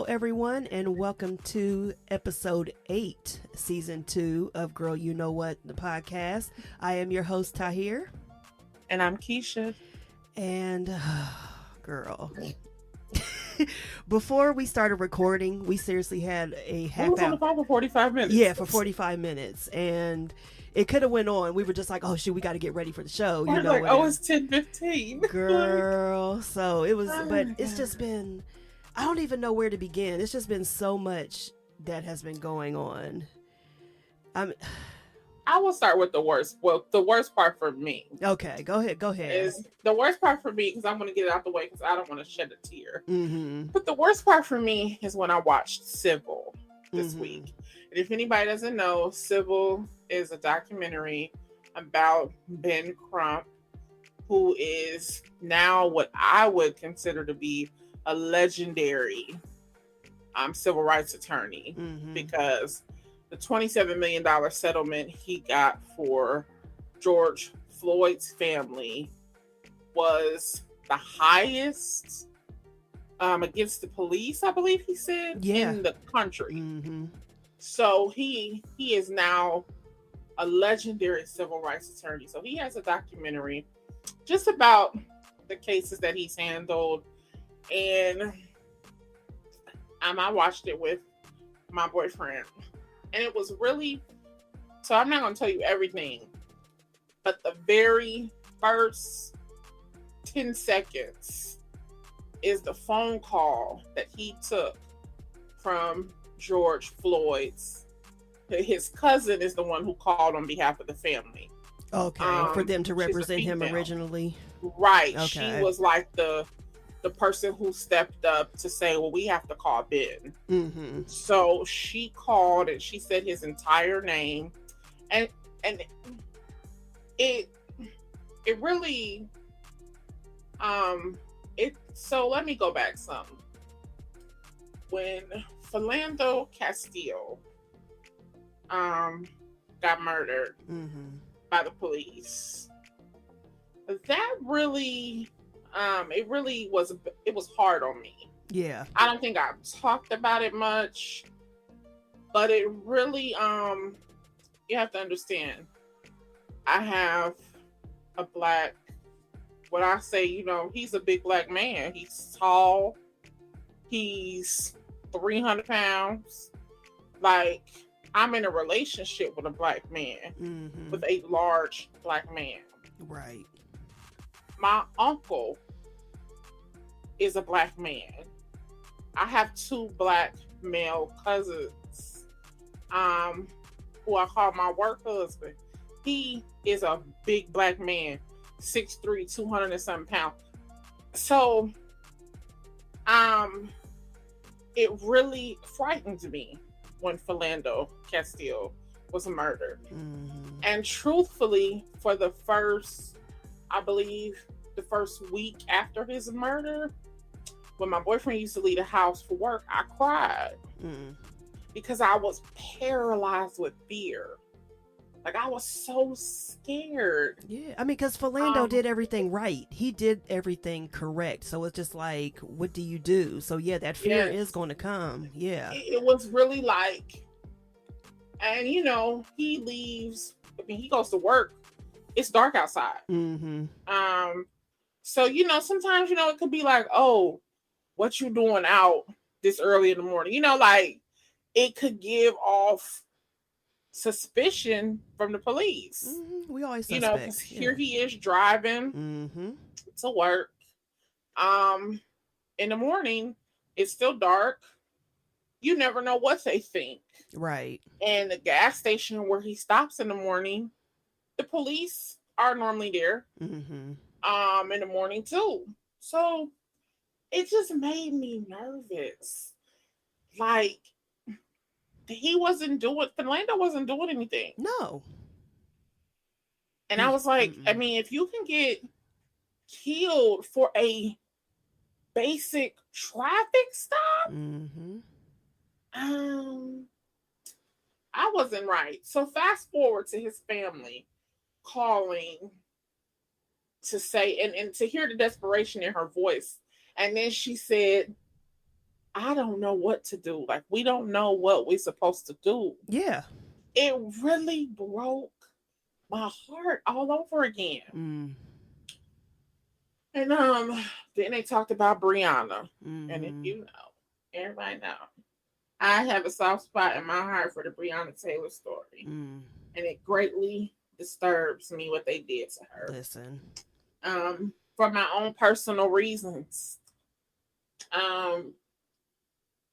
everyone, and welcome to episode 8, season 2 of Girl You Know What, the podcast. I am your host, Tahir. And I'm Kisha. And, girl, before we started recording, we seriously had a half We was on hour. the phone for 45 minutes. Yeah, for 45 minutes. And it could have went on. We were just like, oh, shoot, we got to get ready for the show. We're like, whatever. it's 10:15. Girl. So it was, Oh but my it's God. just been, I don't even know where to begin. It's just been so much that has been going on. I will start with the worst. Well, the worst part for me Okay, go ahead. is the worst part for me because I'm going to get it out the way because I don't want to shed a tear. Mm-hmm. But the worst part for me is when I watched Civil this Mhm. week. And if anybody doesn't know, Civil is a documentary about Bren Crump, who is now what I would consider to be a legendary civil rights attorney, Mm-hmm. because the $27 million settlement he got for George Floyd's family was the highest against the police, I believe he said, Yeah. in the country. Mm-hmm. So he is now a legendary civil rights attorney. So he has a documentary just about the cases that he's handled. And I watched it with my boyfriend. And it was really, so I'm not going to tell you everything, but the very first 10 seconds is the phone call that he took from George Floyd's. His cousin is the one who called on behalf of the family. Okay, for them to she's a represent him female. originally. Right. Okay. She was like the person who stepped up to say, well, we have to call Ben. Mm-hmm. So she called and she said his entire name, and it really so let me go back some. When Philando Castile got murdered Mm-hmm. by the police, that really it was hard on me. Yeah. I don't think I've talked about it much, but it really you have to understand, I have a black, when I say, he's a big black man. He's tall. He's 300 pounds. Like, I'm in a relationship with a black man, Mm-hmm. with a large black man. Right. My uncle is a black man. I have 2 black male cousins, who I call my work husband. He is a big black man, 6'3", 200 and something pounds. So, it really frightened me when Philando Castile was murdered. Mm-hmm. And truthfully, for the first week after his murder, when my boyfriend used to leave the house for work, I cried Mm-hmm. because I was paralyzed with fear. Like, I was so scared. Yeah, I mean, because Philando did everything right. He did everything correct. So it's just like, what do you do? So yeah, that fear Yes. is going to come. Yeah. It was really like, and he leaves. I mean, he goes to work. It's dark outside. Mm-hmm. So sometimes it could be like, oh, what you doing out this early in the morning? Like, it could give off suspicion from the police. Mm-hmm. We always suspect. Because here he is driving Mm-hmm. to work. In the morning, it's still dark. You never know what they think. Right. And the gas station where he stops in the morning, the police are normally there. Mm-hmm. In the morning too. So it just made me nervous. Like, Philando wasn't doing anything. No. And I was like, Mm-mm. I mean, if you can get killed for a basic traffic stop, Mm-hmm. I wasn't right. So fast forward to his family calling to say, and to hear the desperation in her voice. And then she said, I don't know what to do. Like, we don't know what we're supposed to do. Yeah. It really broke my heart all over again. And then they talked about Brianna. And if you know, everybody know, I have a soft spot in my heart for the Breonna Taylor story. And it greatly disturbs me what they did to her. Listen. For my own personal reasons.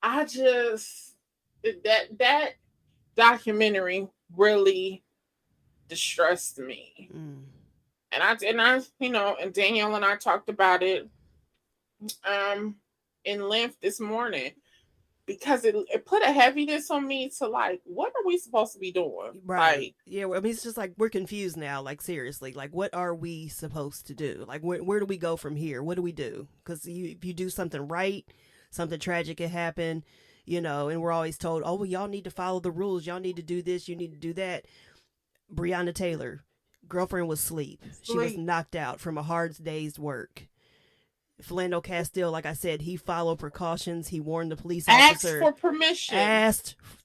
I just that documentary really distressed me. And I you know, and Danielle and I talked about it in length this morning, because it put a heaviness on me to like, what are we supposed to be doing? Right. Like, yeah, I mean, it's just like we're confused now. Like, seriously, like, what are we supposed to do? Like, where do we go from here? What do we do? Because if you do something right, something tragic can happen, you know, and we're always told, oh, well, y'all need to follow the rules. Y'all need to do this. You need to do that. Breonna Taylor, girlfriend was asleep. She was knocked out from a hard day's work. Philando Castile, like I said, he followed precautions. He warned the police officer. Asked for permission.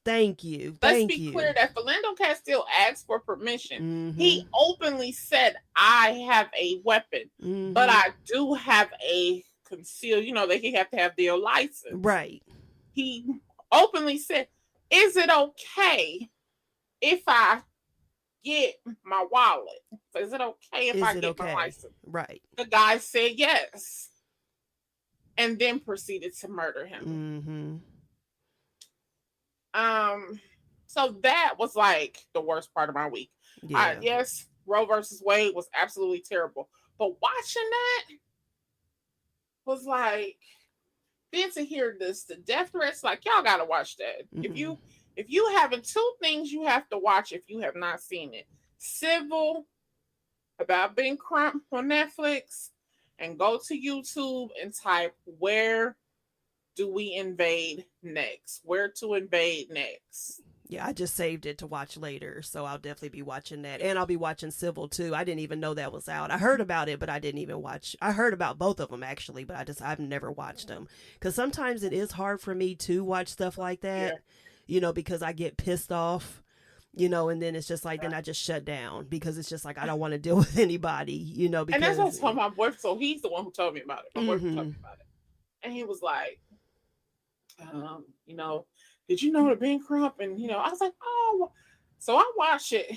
Thank you. Let's be clear that Philando Castile asked for permission. He openly said, I have a weapon, but I do have a concealed, you know, they have to have their license. Right. He openly said, is it okay if I get my wallet? Is it okay if I get my license? Right. The guy said yes. And then proceeded to murder him. So that was like the worst part of my week. Yeah. Yes, Roe versus Wade was absolutely terrible. But watching that was like, then to hear this, the death threats, like, y'all gotta watch that. If you haven't, two things you have to watch if you have not seen it. Civil, about Bren Crump on Netflix, and go to YouTube and type, where do we invade next? Where to invade next? Yeah, I just saved it to watch later, so I'll definitely be watching that. And I'll be watching Civil, too. I didn't even know that was out. I heard about it, but I didn't even watch. I heard about both of them, actually, but I've never watched them. Because sometimes it is hard for me to watch stuff like that, you know, because I get pissed off, you know, and then it's just like, then I just shut down, because it's just like, I don't want to deal with anybody, you know, because. And that's also my boyfriend, so he's the one who told me about it. My boyfriend told me about it. And he was like, you know, did you know the Bren Crump? And, you know, I was like, oh. So I watched it,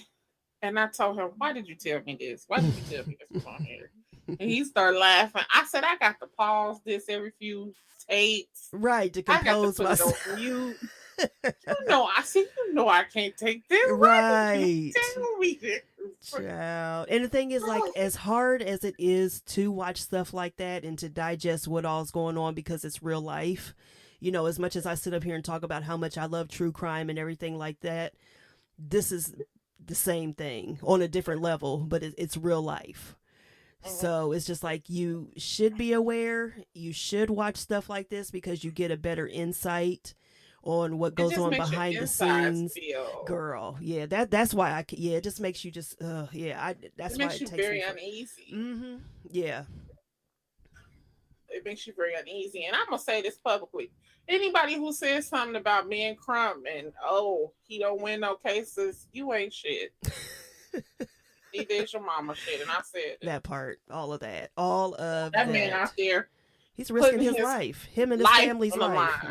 and I told him, why did you tell me this? Why did you tell me this was on here? And he started laughing. I said, I got to pause this every few takes. Right, to compose myself. You know, I can't take this. Right. Tell me this. Child. And the thing is, like, as hard as it is to watch stuff like that and to digest what all's going on, because it's real life, you know, as much as I sit up here and talk about how much I love true crime and everything like that, this is the same thing on a different level, but it's real life. So it's just like, you should be aware. You should watch stuff like this because you get a better insight on what goes on behind the scenes. Girl, yeah, that's why it just makes you just that's it why makes you very uneasy. Yeah, it makes you very uneasy. And I'm gonna say this publicly: anybody who says something about Bren Crump and he don't win no cases, you ain't shit. Neither is your mama shit. And I said that part, all of that man out there, he's risking his life, him and his family's life.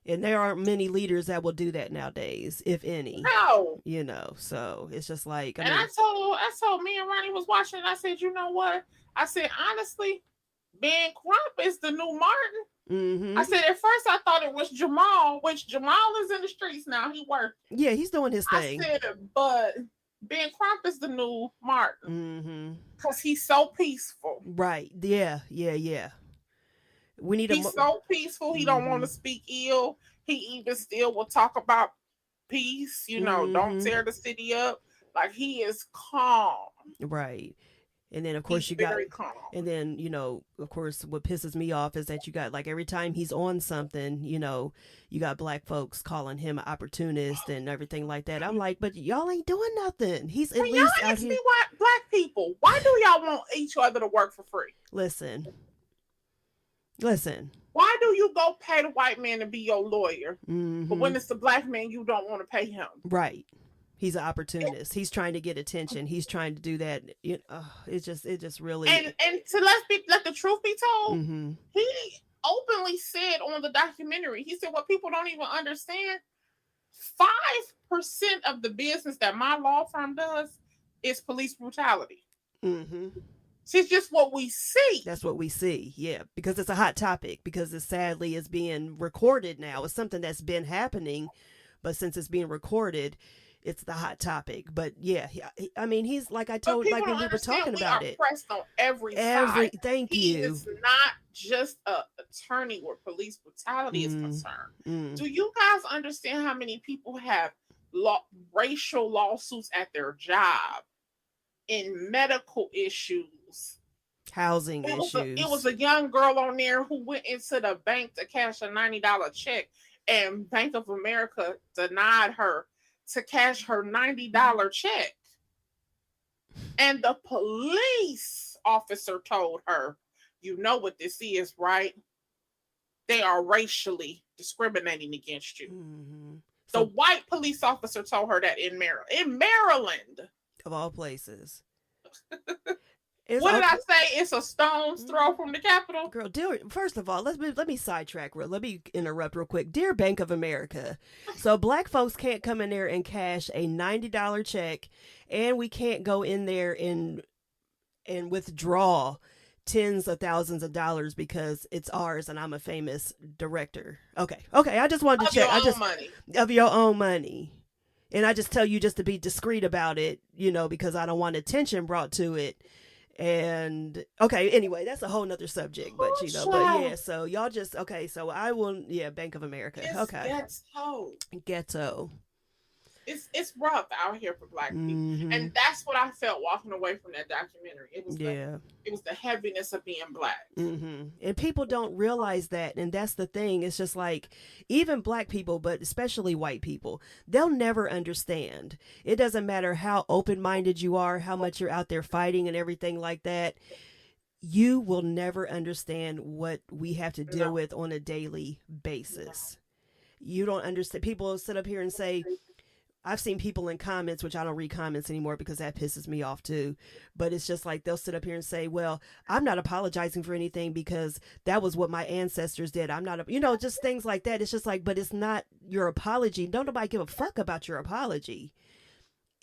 And there aren't many leaders that will do that nowadays, if any. No. You know, so it's just like, I told me and Ronnie was watching it. I said, you know what? I said, honestly, Bren Crump is the new Martin. I said, at first I thought it was Jamal, which Jamal is in the streets now. He working. Yeah, he's doing his thing. I said, but Bren Crump is the new Martin. Because he's so peaceful. Right. Yeah. He's so peaceful. He don't want to speak ill. He even still will talk about peace. You know, don't tear the city up. Like, he is calm. Right. And then, of course, and then, you know, of course, what pisses me off is that you got, like, every time he's on something, you know, you got black folks calling him an opportunist and everything like that. I'm like, but y'all ain't doing nothing. He's at least out here. Black people, why do y'all want each other to work for free? Listen. Listen. Why do you go pay the white man to be your lawyer, Mm-hmm. but when it's the black man, you don't want to pay him? Right. He's an opportunist. He's trying to get attention. He's trying to do that. It just really. And to let the truth be told, he openly said on the documentary, he said, what people don't even understand, 5% of the business that my law firm does is police brutality. It's just what we see. That's what we see, yeah, because it's a hot topic, because it sadly is being recorded now. It's something that's been happening, but since it's being recorded, it's the hot topic. But yeah, I mean, he's like I told, like when we were talking about it. Pressed on every side. Thank you. He is not just an attorney where police brutality is concerned. Do you guys understand how many people have racial lawsuits at their job, in medical issues, housing issues? It was a young girl on there who went into the bank to cash a $90 check, and Bank of America denied her to cash her $90 check. And the police officer told her, you know what this is, right? They are racially discriminating against you. The white police officer told her that in Maryland. Of all places. What did I say? It's a stone's throw from the Capitol? Girl, first of all, let me sidetrack. Let me interrupt real quick. Dear Bank of America, so black folks can't come in there and cash a $90 check, and we can't go in there and withdraw tens of thousands of dollars because it's ours and I'm a famous director. Okay. I just wanted to check. Of your own money. And I just tell you just to be discreet about it, because I don't want attention brought to it. And okay, anyway, that's a whole nother subject, but so y'all just, so I will, Bank of America. It's Ghetto. It's rough out here for black people. And that's what I felt walking away from that documentary. It was the heaviness of being black. And people don't realize that. And that's the thing. It's just like, even black people, but especially white people, they'll never understand. It doesn't matter how open-minded you are, how much you're out there fighting and everything like that. You will never understand what we have to deal with on a daily basis. You don't understand. People sit up here and say, I've seen people in comments, which I don't read comments anymore because that pisses me off too. But it's just like they'll sit up here and say, well, I'm not apologizing for anything because that was what my ancestors did. I'm not, just things like that. It's just like, but it's not your apology. Don't nobody give a fuck about your apology.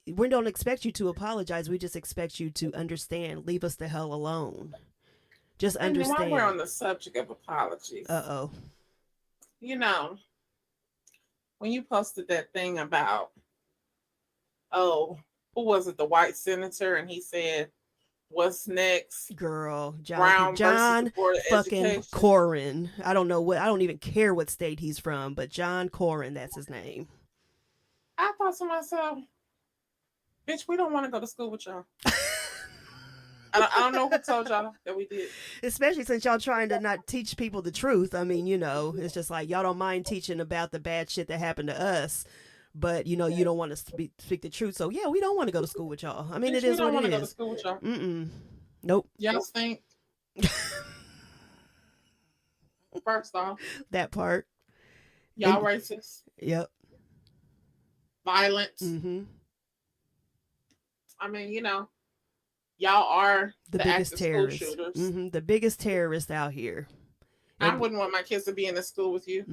We don't expect you to apologize. We just expect you to understand. Leave us the hell alone. Just understand. And while we're on the subject of apologies. When you posted that thing about, who was it? The white senator, and he said, "What's next?" Girl, John fucking Cornyn. I don't know I don't even care what state he's from, but John Cornyn, that's his name. I thought to myself, bitch, we don't want to go to school with y'all. I don't know who told y'all that we did. Especially since y'all trying to not teach people the truth. I mean, it's just like y'all don't mind teaching about the bad shit that happened to us, but you don't want to speak the truth. So yeah, we don't want to go to school with y'all. I mean, it is what it is. We don't want to go to school with y'all. Nope. Y'all stink. First off, that part. Y'all racist. Yep. Violent. I mean, y'all are the biggest terrorists. The biggest terrorists out here. I wouldn't want my kids to be in the school with you.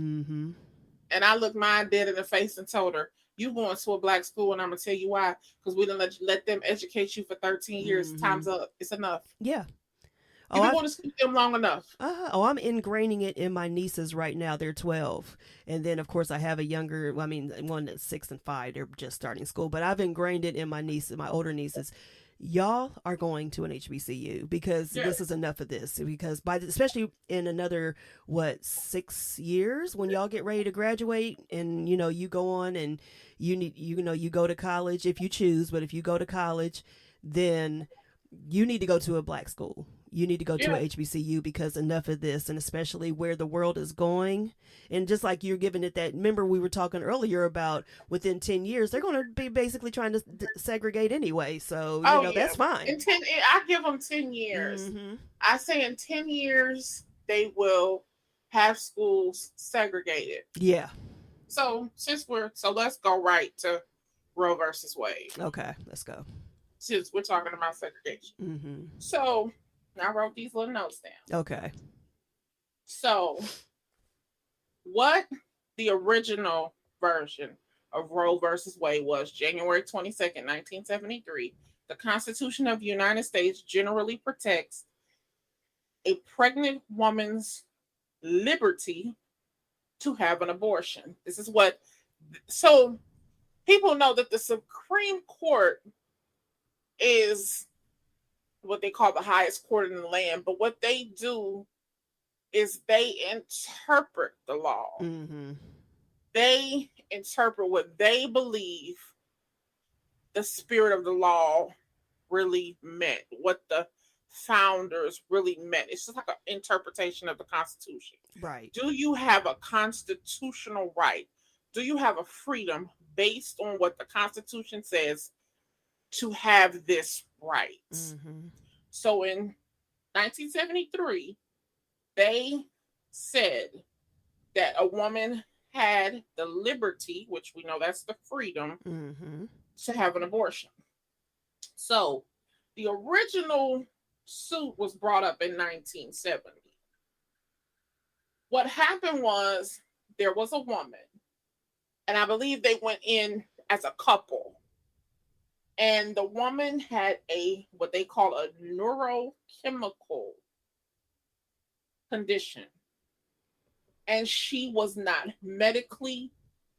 And I looked mine dead in the face and told her, you going to a black school, and I'm going to tell you why. Because we didn't let them educate you for 13 years. Time's up. It's enough. Yeah. You've been going to school with them long enough. I'm ingraining it in my nieces right now. They're 12. And then, of course, I have one that's 6 and 5. They're just starting school. But I've ingrained it in my older nieces. Y'all are going to an HBCU because this is enough of this. Because especially in another 6 years, when y'all get ready to graduate, and you go on and you go to college if you choose. But if you go to college, then you need to go to a black school. You need to go to a HBCU because enough of this, and especially where the world is going. And just like you're giving it that, remember we were talking earlier about within 10 years, they're going to be basically trying to segregate anyway. So, that's fine. I give them 10 years. I say in 10 years, they will have schools segregated. Yeah. So let's go right to Roe versus Wade. Okay, let's go. Since we're talking about segregation. Mm-hmm. So I wrote these little notes down. Okay. So what the original version of Roe versus Wade was January 22nd, 1973. The Constitution of the United States generally protects a pregnant woman's liberty to have an abortion. This is what, so people know that the Supreme Court is what they call the highest court in the land, but what they do is they interpret the law. Mm-hmm. They interpret what they believe the spirit of the law really meant, what the founders really meant. It's just like an interpretation of the Constitution. Right. Do you have a constitutional right? Do you have a freedom based on what the Constitution says to have this right? Mm-hmm. So in 1973, they said that a woman had the liberty, which we know that's the freedom, Mm-hmm. to have an abortion. So the original suit was brought up in 1970. What happened was there was a woman, and I believe they went in as a couple. And the woman had what they call a neurochemical condition. And she was not medically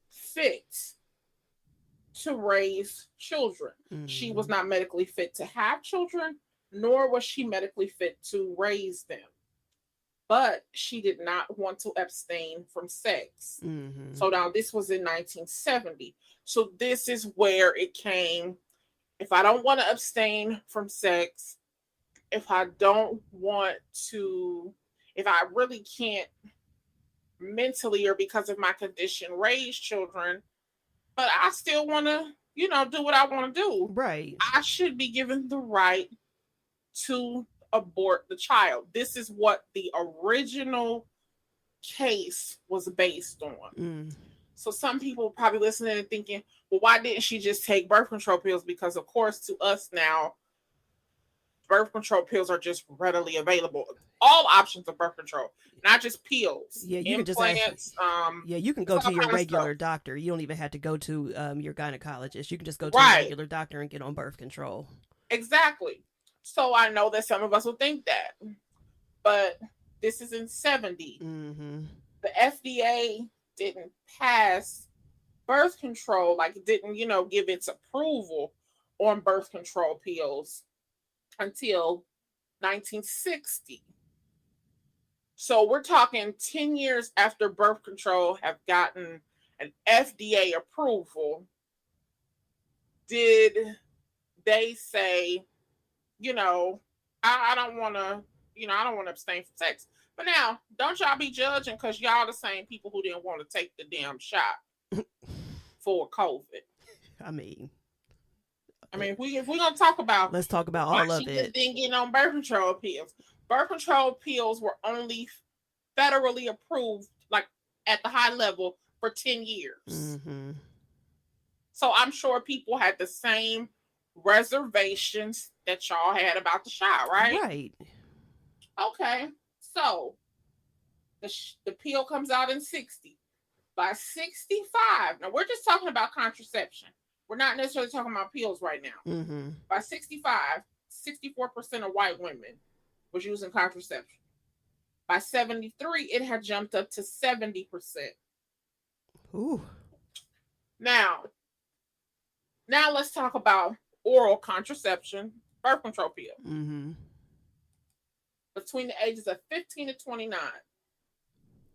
fit to raise children. Mm-hmm. She was not medically fit to have children, nor was she medically fit to raise them. But she did not want to abstain from sex. Mm-hmm. So now this was in 1970. So this is where it came. If I don't want to abstain from sex, if I really can't mentally or because of my condition raise children, but I still want to, do what I want to do. Right. I should be given the right to abort the child. This is what the original case was based on. Mm. So some people probably listening and thinking, well, why didn't she just take birth control pills? Because of course, to us now, birth control pills are just readily available. All options of birth control, not just pills. Yeah, you implants, can just you can go to your regular doctor. You don't even have to go to your gynecologist. You can just go to a regular doctor and get on birth control. Exactly. So I know that some of us will think that, but this is in 70. Mm-hmm. The FDA didn't pass birth control, like it didn't, give its approval on birth control pills until 1960. So we're talking 10 years after birth control have gotten an FDA approval. Did they say, I don't want to, I don't want to abstain from sex. But now, don't y'all be judging because y'all the same people who didn't want to take the damn shot for COVID. I mean, if we're gonna talk about, let's talk about all of it. Didn't get on birth control pills. Birth control pills were only federally approved, like at the high level, for 10 years. Mm-hmm. So I'm sure people had the same reservations that y'all had about the shot, right? Right. Okay. So the pill comes out in 60. By 65, now we're just talking about contraception. We're not necessarily talking about pills right now. Mm-hmm. By 65, 64% of white women was using contraception. By 73, it had jumped up to 70%. Ooh. Now let's talk about oral contraception, birth control pill. Mm-hmm. Between the ages of 15 to 29.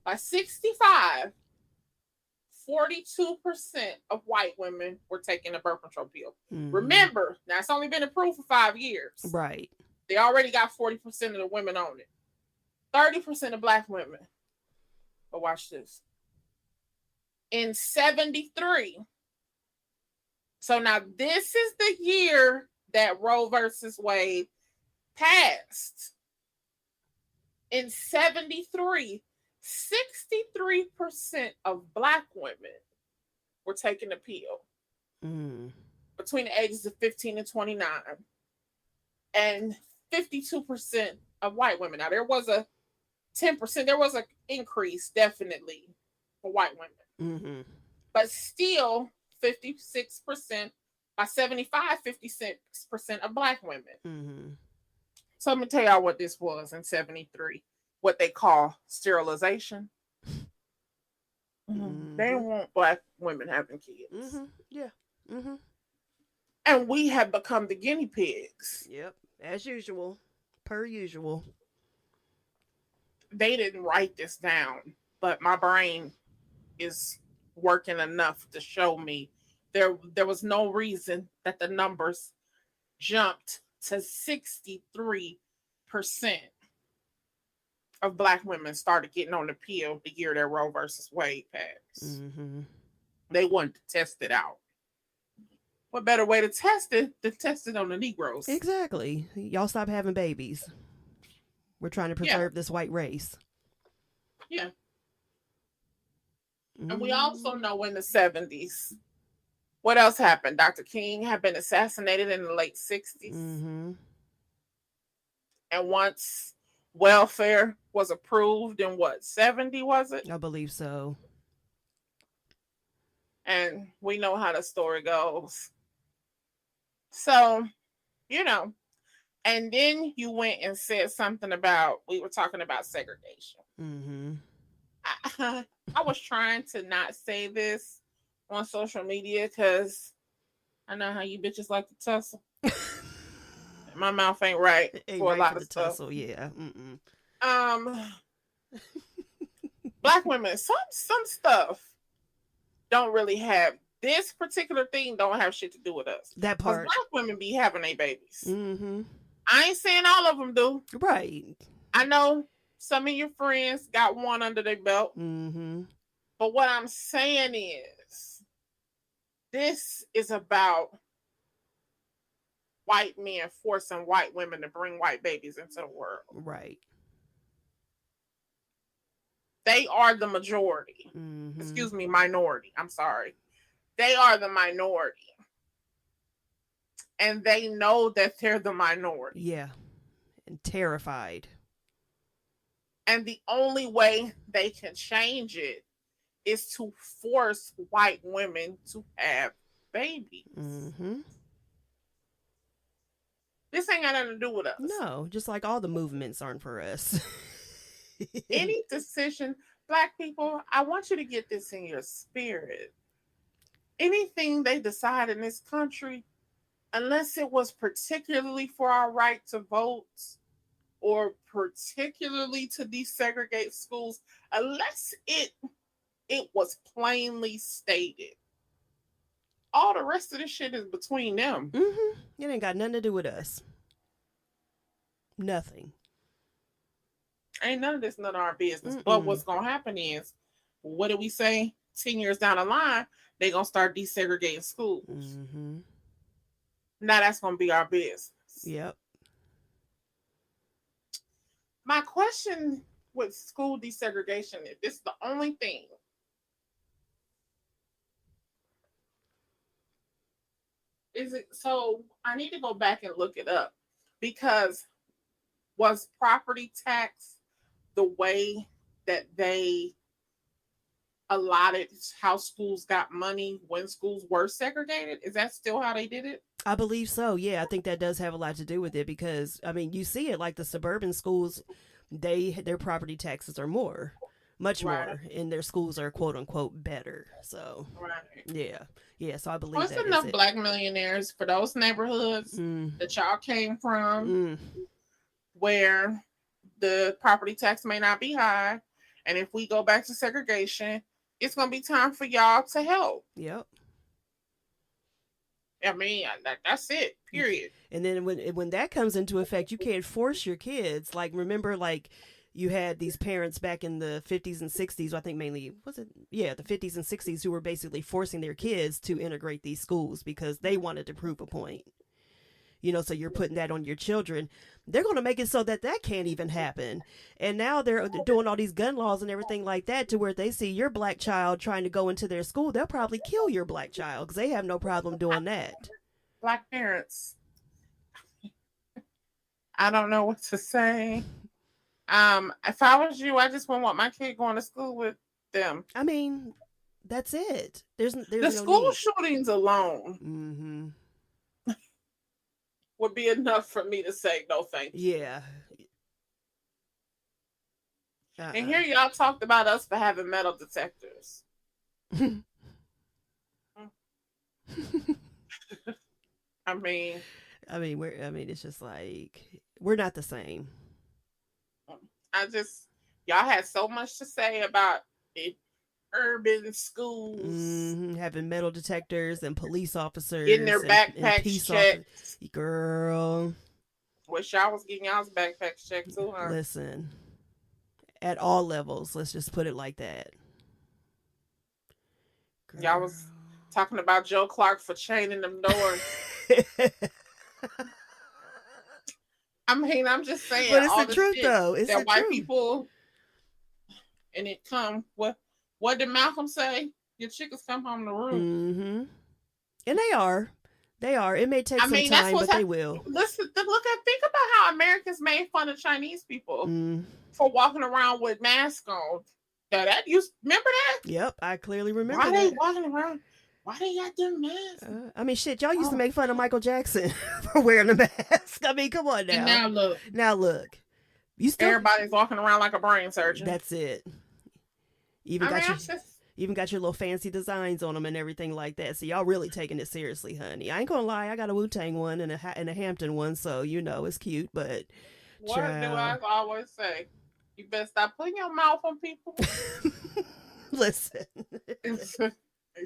By 65, 42% of white women were taking a birth control pill. Mm-hmm. Remember, now it's only been approved for 5 years. Right. They already got 40% of the women on it. 30% of black women. But watch this. In 73. So now this is the year that Roe versus Wade passed. In 73, 63% of Black women were taking the pill between the ages of 15 and 29, and 52% of white women. Now, there was a 10%, there was an increase definitely for white women, but still 56%, by 75, 56% of Black women. So let me tell y'all what this was in 73, what they call sterilization. They don't want Black women having kids. Yeah. And we have become the guinea pigs. Yep. As usual. Per usual. They didn't write this down, but my brain is working enough to show me there was no reason that the numbers jumped to 63% of Black women started getting on the pill the year that Roe versus Wade passed. They wanted to test it out. What better way to test it than test it on the Negroes? Exactly. Y'all stop having babies. We're trying to preserve this white race. Yeah. And we also know in the 70s, what else happened? Dr. King had been assassinated in the late 60s. And once welfare was approved in what, 70 was it? I believe so. And we know how the story goes. So, you know, and then you went and said something about, we were talking about segregation. I was trying to not say this on social media because I know how you bitches like to tussle. My mouth ain't right for a lot of stuff. Tussle, yeah. Black women, some stuff don't really have, this particular thing don't have shit to do with us. That part. Black women be having their babies. I ain't saying all of them do. Right. I know some of your friends got one under their belt. But what I'm saying is, this is about white men forcing white women to bring white babies into the world. Right. They are the majority. Excuse me, minority. I'm sorry. They are the minority. And they know that they're the minority. Yeah. And terrified. And the only way they can change it is to force white women to have babies. This ain't got nothing to do with us. No, just like all the movements aren't for us. Any decision, Black people, I want you to get this in your spirit. Anything they decide in this country, unless it was particularly for our right to vote or particularly to desegregate schools, unless it was plainly stated, all the rest of this shit is between them. It ain't got nothing to do with us. Nothing. Ain't none of this none of our business. But what's gonna happen is, what do we say? 10 years down the line, they're gonna start desegregating schools. Now that's gonna be our business. Yep. My question with school desegregation, if this is the only thing, is it, so I need to go back and look it up, because was property tax the way that they allotted how schools got money when schools were segregated? Is that still how they did it? I believe so. Yeah, I think that does have a lot to do with it, because I mean, you see it like the suburban schools, their property taxes are much more, and their schools are quote unquote better. So yeah. So I believe there's enough Black millionaires for those neighborhoods that y'all came from, where the property tax may not be high, and if we go back to segregation, it's gonna be time for y'all to help. Yep. I mean, that's it, period. And then when that comes into effect, you can't force your kids. Like, remember, like, you had these parents back in the 50s and 60s, I think mainly, the 50s and 60s, who were basically forcing their kids to integrate these schools because they wanted to prove a point. So you're putting that on your children. They're going to make it so that can't even happen. And now they're doing all these gun laws and everything like that, to where they see your black child trying to go into their school, they'll probably kill your black child, because they have no problem doing that. Black parents, I don't know what to say. If I was you, I just wouldn't want my kid going to school with them. I mean, that's it. There's the no school need. shootings alone would be enough for me to say no thank you. Yeah. And here y'all talked about us for having metal detectors. I mean, it's just like, we're not the same. Y'all had so much to say about it. Urban schools having metal detectors and police officers getting their backpacks checked. Girl, wish y'all was getting y'all's backpacks checked too, huh? Listen, at all levels, let's just put it like that. Girl. Y'all was talking about Joe Clark for chaining them doors. I mean, I'm just saying, but it's the truth, though. It's that the white truth. People, and it come what did Malcolm say? Your chickens come home to roost. And they are. It may take some time, but they will. Listen, think about how Americans made fun of Chinese people for walking around with masks on. Remember that? Yep, I clearly remember. Why they walking around? Why they got them masks? I mean, shit, y'all used to make fun of Michael Jackson for wearing a mask. I mean, come on now. And now look. Everybody's walking around like a brain surgeon. That's it. Even got your little fancy designs on them and everything like that. So y'all really taking it seriously, honey. I ain't gonna lie. I got a Wu-Tang one and a Hampton one, so it's cute. But what do I always say? You better stop putting your mouth on people. Listen.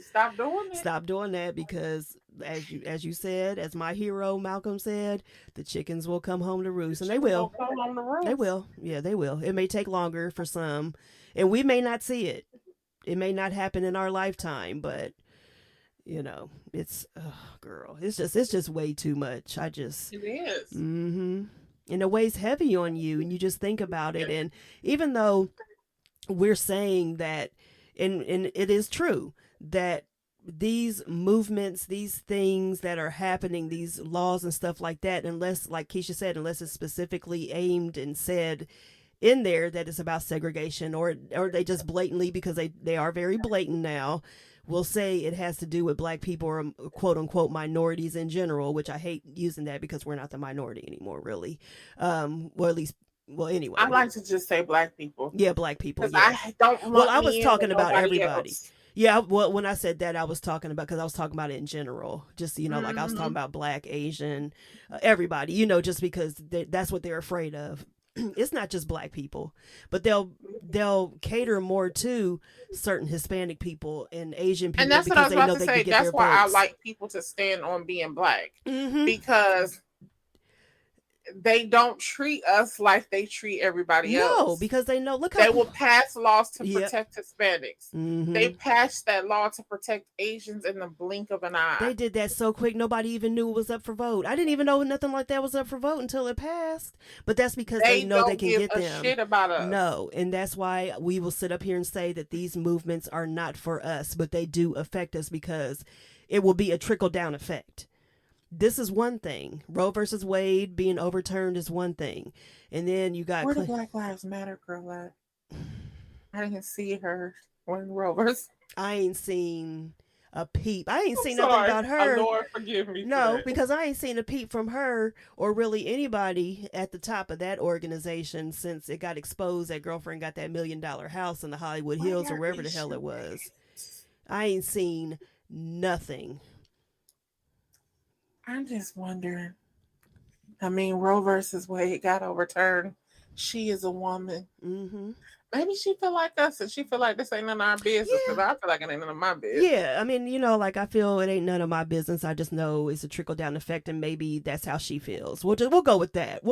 Stop doing it. Stop doing that, because as you said, as my hero Malcolm said, the chickens will come home to roost, and they will. They will. Yeah, they will. It may take longer for some, and we may not see it. It may not happen in our lifetime, but it's girl, it's just way too much. It is. And it weighs heavy on you, and you just think about it. And even though we're saying that, and it is true that these movements, these things that are happening, these laws and stuff like that, unless, like Kisha said, unless it's specifically aimed and said in there that it's about segregation, or they just blatantly, because they are very blatant now, will say it has to do with black people, or quote unquote minorities in general, which I hate using that, because we're not the minority anymore, really. Anyway, I like to just say black people. Yeah, black people. Yeah. I don't want I was talking about everybody else. Yeah, well, when I said that, I was talking about, because I was talking about it in general, just, like I was talking about black, Asian, everybody, just because that's what they're afraid of. It's not just black people, but they'll cater more to certain Hispanic people and Asian people. And that's what I was about to say. That's why I like people to stand on being black, because they don't treat us like they treat everybody else. No, because they know. They will pass laws to protect Hispanics. They passed that law to protect Asians in the blink of an eye. They did that so quick, nobody even knew it was up for vote. I didn't even know nothing like that was up for vote until it passed. But that's because they know they can get them. They don't give a shit about us. No, and that's why we will sit up here and say that these movements are not for us, but they do affect us, because it will be a trickle-down effect. This is one thing. Roe versus Wade being overturned is one thing. And then you got... Where the Black Lives Matter girl at? I didn't see her when Roe versus... I ain't seen a peep. I ain't seen nothing about her. Lord, forgive me. No, because I ain't seen a peep from her, or really anybody at the top of that organization, since it got exposed that girlfriend got that $1 million house in the Hollywood Hills, or wherever the hell it was. I ain't seen nothing. I'm just wondering. I mean, Roe versus Wade got overturned. She is a woman. Maybe she feel like us, and she feel like this ain't none of our business. Because I feel like it ain't none of my business. Yeah, I mean, I feel it ain't none of my business. I just know it's a trickle down effect, and maybe that's how she feels. We'll go with that.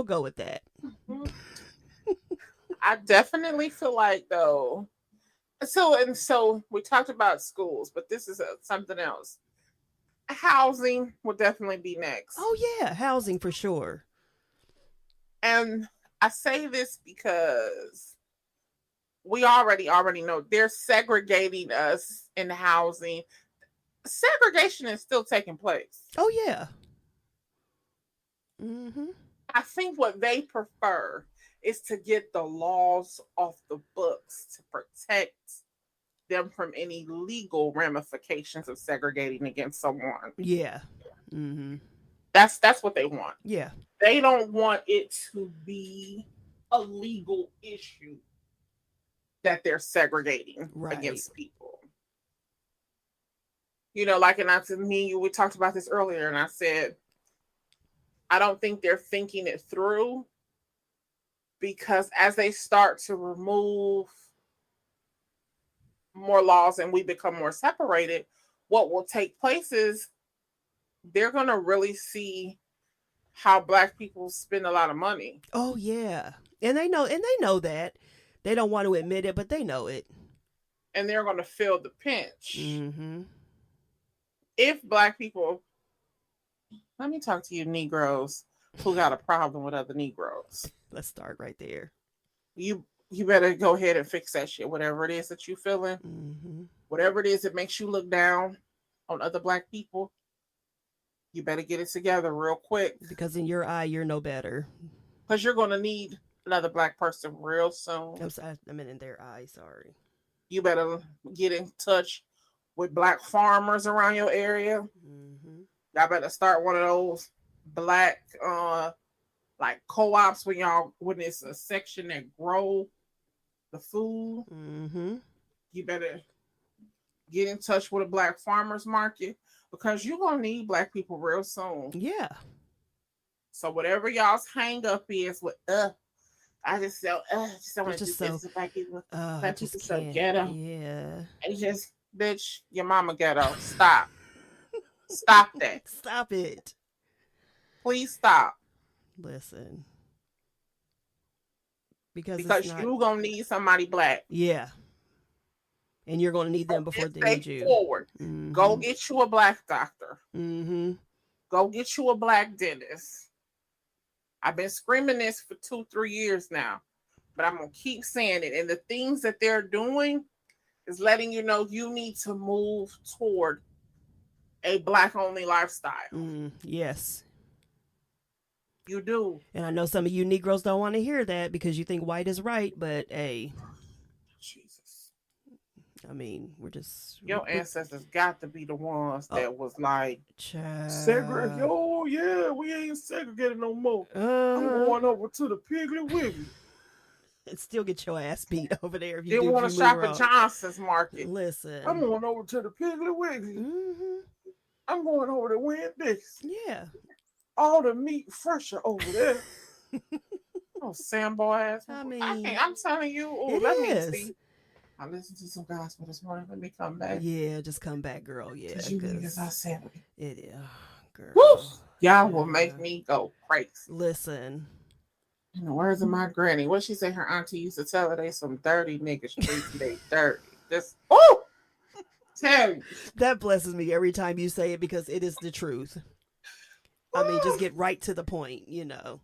I definitely feel like, though. So we talked about schools, but this is something else. housing will definitely be next. Oh yeah, housing for sure. And I say this because we already know they're segregating us in housing. Segregation is still taking place. Oh yeah. Mm-hmm. I think what they prefer is to get the laws off the books to protect them from any legal ramifications of segregating against someone. Yeah. Mm-hmm. That's what they want. Yeah. They don't want it to be a legal issue that they're segregating Right. against people. You know, like, and I to me, we talked about this earlier, and I said, I don't think they're thinking it through, because as they start to remove more laws and we become more separated, what will take place is they're going to really see how Black people spend a lot of money. Oh yeah. And they know that. They don't want to admit it, but they know it. And they're going to feel the pinch. Mm-hmm. If Black people, let me talk to you Negroes who got a problem with other Negroes. Let's start right there. You better go ahead and fix that shit, whatever it is that you're feeling. Mm-hmm. Whatever it is that makes you look down on other Black people, you better get it together real quick. Because in your eye, you're no better. Because you're going to need another Black person real soon. I meant in their eye, sorry. You better get in touch with Black farmers around your area. Mm-hmm. Y'all better start one of those Black like co-ops when it's a section that grow the food. Mm-hmm. You better get in touch with a Black farmers market, because you're gonna need Black people real soon. Yeah. So whatever y'all's hang up is with I just don't want to do so, this. Black people, Black people so ghetto. Yeah. And just, bitch, your mama ghetto. Stop. Stop that. Stop it. Please stop. Listen. Because you're gonna need somebody Black. Yeah. And you're gonna need them before they need you. Forward. Mm-hmm. Go get you a Black doctor. Mm-hmm. Go get you a Black dentist. I've been screaming this for 2-3 years now, but I'm gonna keep saying it. And the things that they're doing is letting you know you need to move toward a Black only lifestyle. Yes. You do. And I know some of you Negroes don't want to hear that because you think white is right, but hey. Jesus. I mean, your ancestors got to be the ones that was like, segregate. Oh yeah, we ain't segregated no more. I'm going over to the Piggly Wiggly. And still get your ass beat over there if you didn't want to shop at Johnson's Market. Listen, I'm going over to the Piggly Wiggly. Mm-hmm. I'm going over to Winn-Dixie. Yeah. All the meat fresher over there. Oh, Sambo ass. I mean, I'm telling you. Oh, let me see. I listened to some gospel this morning. Let me come back. Yeah, just come back, girl. Yeah, because you niggas are savage. It is, girl. Woo! Y'all will make me go crazy. Listen. In the words of my granny, what she say? Her auntie used to tell her they some dirty niggas treating they dirty. Just tell you. That blesses me every time you say it because it is the truth. I mean, just get right to the point, you know.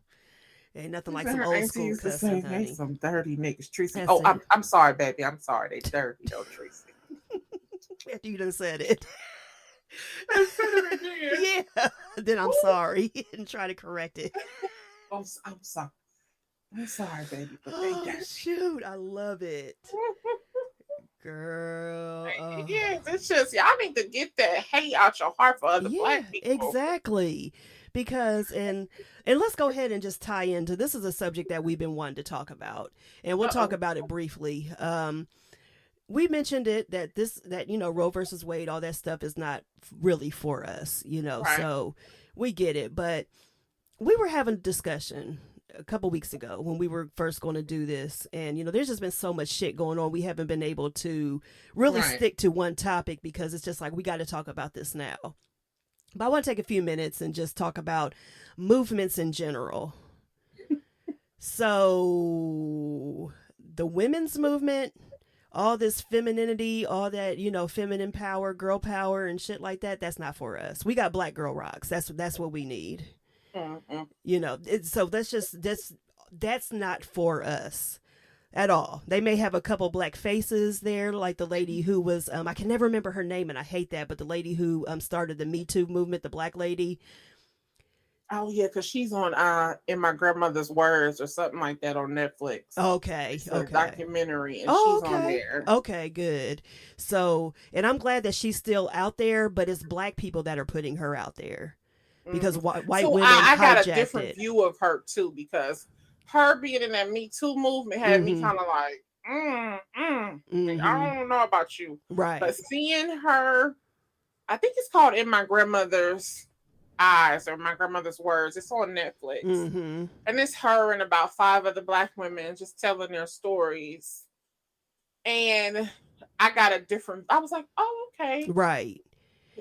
Ain't nothing like some old school cussing, honey. They some dirty niggas, Tracy. Oh, I'm sorry, baby. I'm sorry. They dirty, though, Tracy. After you done said it. I said it again. Yeah. Then I'm sorry and try to correct it. I'm sorry. I'm sorry, baby, but they dirty. Shoot, I love it. Girl. Yes, it's just, y'all need to get that hate out your heart for other Black people. Exactly. Because and let's go ahead and just tie into, this is a subject that we've been wanting to talk about, and we'll talk about it briefly. We mentioned it that you know, Roe versus Wade, all that stuff is not really for us, you know. Right. So we get it, but we were having a discussion a couple weeks ago when we were first going to do this, and you know, there's just been so much shit going on. We haven't been able to really stick to one topic because it's just like, we got to talk about this now. But I want to take a few minutes and just talk about movements in general. So the women's movement, all this femininity, all that, feminine power, girl power and shit like that, that's not for us. We got black girl rocks. That's what we need. Mm-hmm. So that's not for us at all. They may have a couple black faces there, like the lady who was I can never remember her name and I hate that, but the lady who started the Me Too movement, the black lady. Oh yeah, because she's on In My Grandmother's Words or something like that on Netflix. Okay. It's a documentary, and Oh, she's on there. Okay, good. So, and I'm glad that she's still out there, but it's black people that are putting her out there because white women I got a hijacked different view of her too, because her being in that Me Too movement had me kind of like, like, I don't know about you, right? But seeing her, I think it's called In My Grandmother's Eyes or My Grandmother's Words. It's on Netflix, and it's her and about 5 other black women just telling their stories. And I got a different. I was like, oh, okay, right.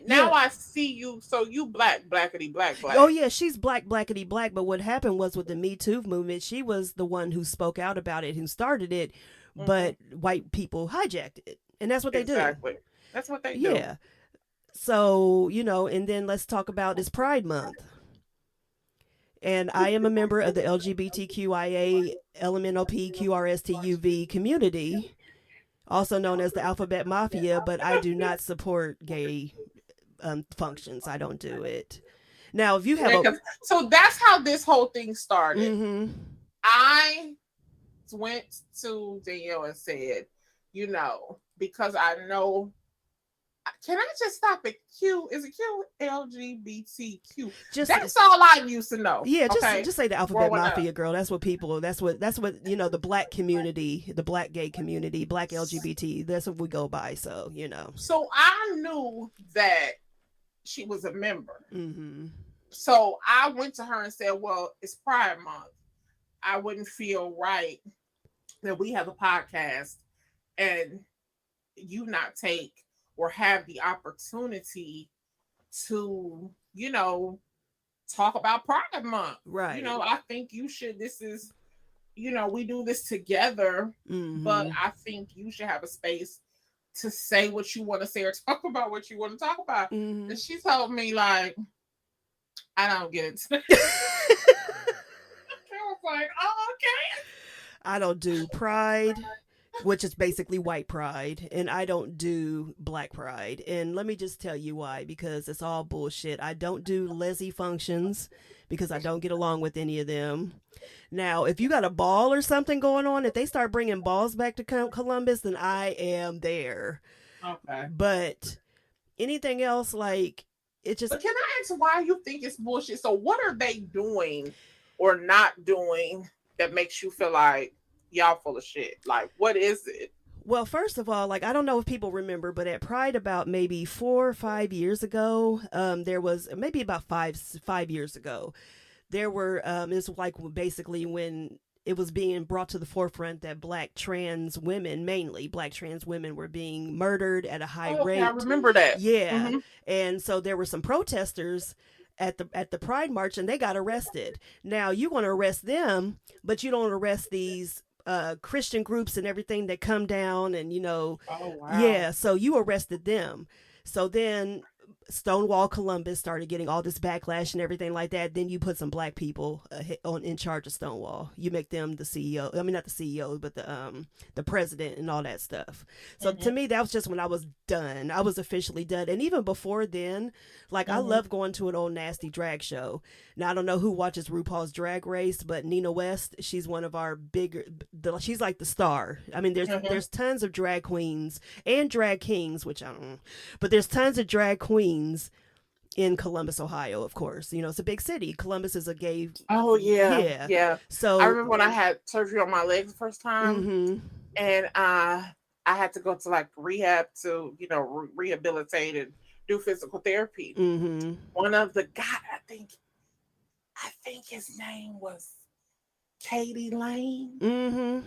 Now I see you. So you blackity black. Oh yeah, she's blackity black. But what happened was with the Me Too movement, she was the one who spoke out about it, who started it, but white people hijacked it, and that's what they do. Exactly. That's what they do. Yeah. So, and then let's talk about this Pride Month. And I am a member of the LGBTQIA LMNOP community, also known as the Alphabet Mafia, but I do not support gay functions. I don't do it. Now, if you have so that's how this whole thing started. I went to Danielle and said, because I know. Can I just stop at Q? Is it Q? LGBTQ. That's all I used to know. Yeah, just say the Alphabet Mafia, girl. That's what the black community, the black gay community, black LGBT. That's what we go by. So So I knew that she was a member. So I went to her and said, "Well, it's Pride Month. I wouldn't feel right that we have a podcast and you not take." Or have the opportunity to, talk about Pride Month. Right. I think you should. This is, we do this together, but I think you should have a space to say what you want to say or talk about what you want to talk about. And she told me, like, I don't get it. I was like, oh, okay. I don't do Pride, which is basically white pride, and I don't do black pride. And let me just tell you why, because it's all bullshit. I don't do lesbian functions because I don't get along with any of them. Now, if you got a ball or something going on, if they start bringing balls back to Columbus, then I am there. Okay. But anything else, like, it just... But can I ask why you think it's bullshit? So what are they doing or not doing that makes you feel like y'all full of shit? Like, what is it? Well, first of all, like, I don't know if people remember, but at Pride about maybe 4 or 5 years ago, there was maybe about five years ago, there were it's like basically when it was being brought to the forefront that black trans women were being murdered at a high rate. I remember that. Yeah. And so there were some protesters at the Pride March, and they got arrested. Now you want to arrest them, but you don't arrest these Christian groups and everything that come down and Oh, wow. Yeah, so you arrested them. So then Stonewall Columbus started getting all this backlash and everything like that. Then you put some black people in charge of Stonewall. You make them the CEO. I mean, not the CEO, but the president and all that stuff. So to me, that was just when I was done. I was officially done. And even before then, like, I love going to an old nasty drag show. Now, I don't know who watches RuPaul's Drag Race, but Nina West, she's one of our bigger, she's like the star. I mean, there's tons of drag queens and drag kings, which I don't know, but there's tons of drag queens in Columbus, Ohio, of course. It's a big city. Columbus is a gay... Oh, yeah. Yeah. So I remember when I had surgery on my legs the first time, and I had to go to, like, rehab to, rehabilitate and do physical therapy. One of the guys, I think his name was Katie Lane.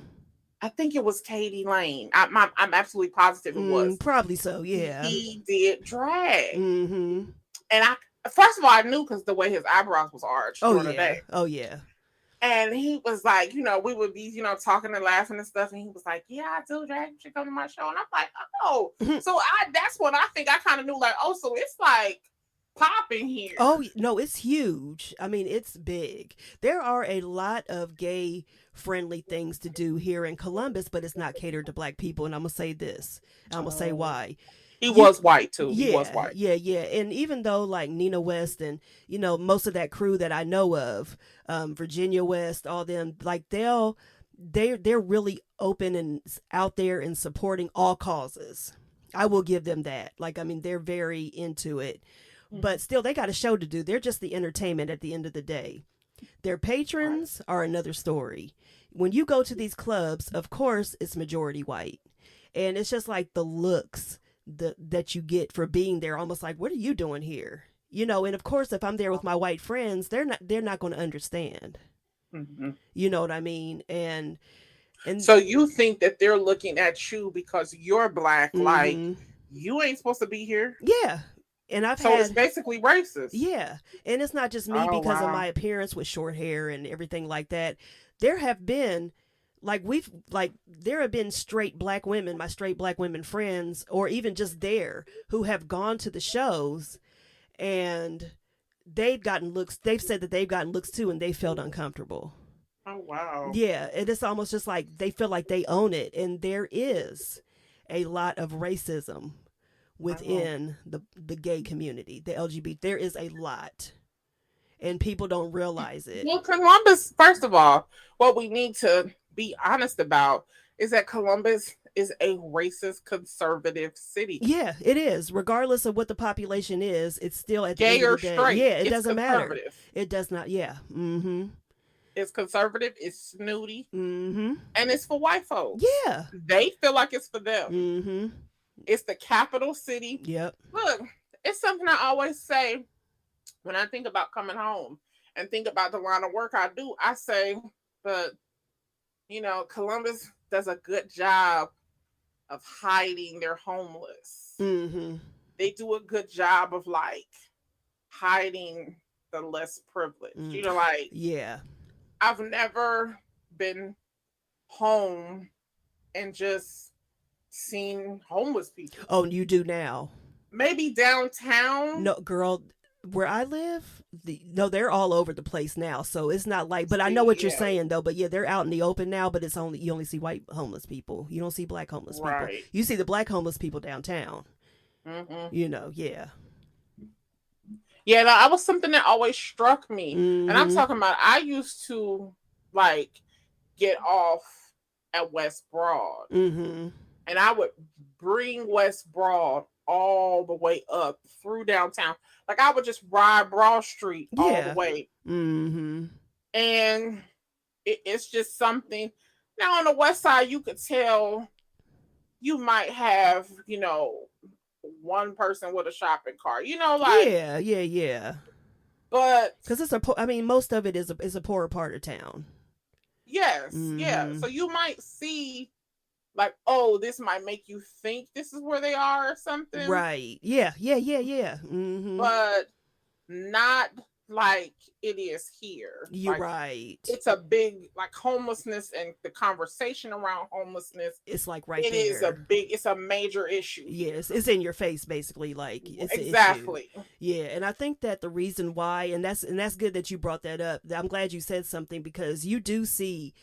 I think it was Katie Lane. I'm absolutely positive it was. Probably so, yeah. He did drag. And first of all, I knew because the way his eyebrows was arched. Oh, yeah. Oh, yeah. And he was like, we would be, talking and laughing and stuff. And he was like, yeah, I told you you should come to my show. And I'm like, oh. So that's when I think I kind of knew, like, oh, so it's like popping here. Oh, no, it's huge. I mean, it's big. There are a lot of gay friendly things to do here in Columbus, but it's not catered to black people. And I'm going to say this. I'm going to say why. He was white too. Yeah, he was white. Yeah. And even though like Nina West and, most of that crew that I know of, Virginia West, all them, like they're really open and out there and supporting all causes. I will give them that. Like, I mean, they're very into it. But still, they got a show to do. They're just the entertainment at the end of the day. Their patrons are another story. When you go to these clubs, of course, it's majority white. And it's just like the looks that you get for being there, almost like, what are you doing here? And of course, if I'm there with my white friends, they're not going to understand. Mm-hmm. You know what I mean? And so you think that they're looking at you because you're black, like you ain't supposed to be here? Yeah. And it's basically racist. Yeah. And it's not just me because of my appearance with short hair and everything like that. There have been there have been straight black women, my straight black women friends, or even just there, who have gone to the shows and they've said that they've gotten looks too, and they felt uncomfortable. Oh, wow. Yeah. And it's almost just like they feel like they own it. And there is a lot of racism within the gay community, the LGBT. There is a lot. And people don't realize it. Well, Columbus, first of all, what we need to be honest about is that Columbus is a racist conservative city. Yeah, it is. Regardless of what the population is, it's still at the gay end or of the day. straight. Yeah, it doesn't matter. It does not. Yeah. Mm-hmm. It's conservative. It's snooty. Mm-hmm. And it's for white folks. Yeah. They feel like it's for them. Mm-hmm. It's the capital city. Yep. Look, it's something I always say when I think about coming home and think about the line of work I do. I say, but Columbus does a good job of hiding their homeless. Mm-hmm. They do a good job of like hiding the less privileged. Yeah. I've never been home and just seen homeless people. Oh, you do now? Maybe downtown. No, girl, where I live, they're all over the place now. So it's not like, but I know what you're saying though. But yeah, they're out in the open now. But you only see white homeless people. You don't see black homeless people. You see the black homeless people downtown. Mm-hmm. Yeah. Yeah, that was something that always struck me. Mm-hmm. And I'm talking about, I used to like get off at West Broad. Mm-hmm. And I would bring West Broad all the way up through downtown. Like I would just ride Broad Street all the way. Mm-hmm. And it's just something. Now on the west side, you could tell you might have, one person with a shopping cart, yeah. But because most of it is a poorer part of town. Yes, yeah. So you might see like, oh, this might make you think this is where they are or something. Right. Yeah. Mm-hmm. But not like it is here. You're like, right. It's a big, like, homelessness and the conversation around homelessness. It's like right it there. It's a major issue. Yes, it's in your face, basically. Like it's exactly. An issue. Yeah, and I think that the reason why, and that's good that you brought that up. I'm glad you said something, because you do see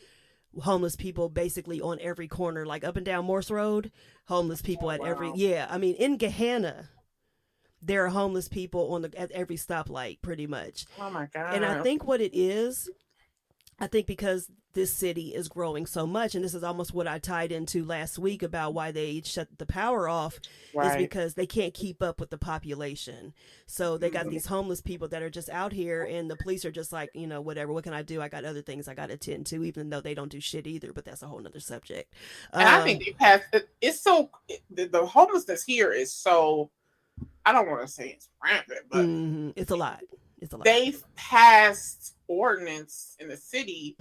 homeless people basically on every corner, like up and down Morse Road. Homeless people at every. Yeah, I mean in Gahanna, there are homeless people at every stoplight, pretty much. Oh my God. And I think what it is, because this city is growing so much, and this is almost what I tied into last week about why they shut the power off, is because they can't keep up with the population. So they got these homeless people that are just out here, and the police are just like, whatever, what can I do? I got other things I got to attend to, even though they don't do shit either, but that's a whole nother subject. And I think the homelessness here is so, I don't want to say it's rampant, but it's a lot. They've passed ordinance in the city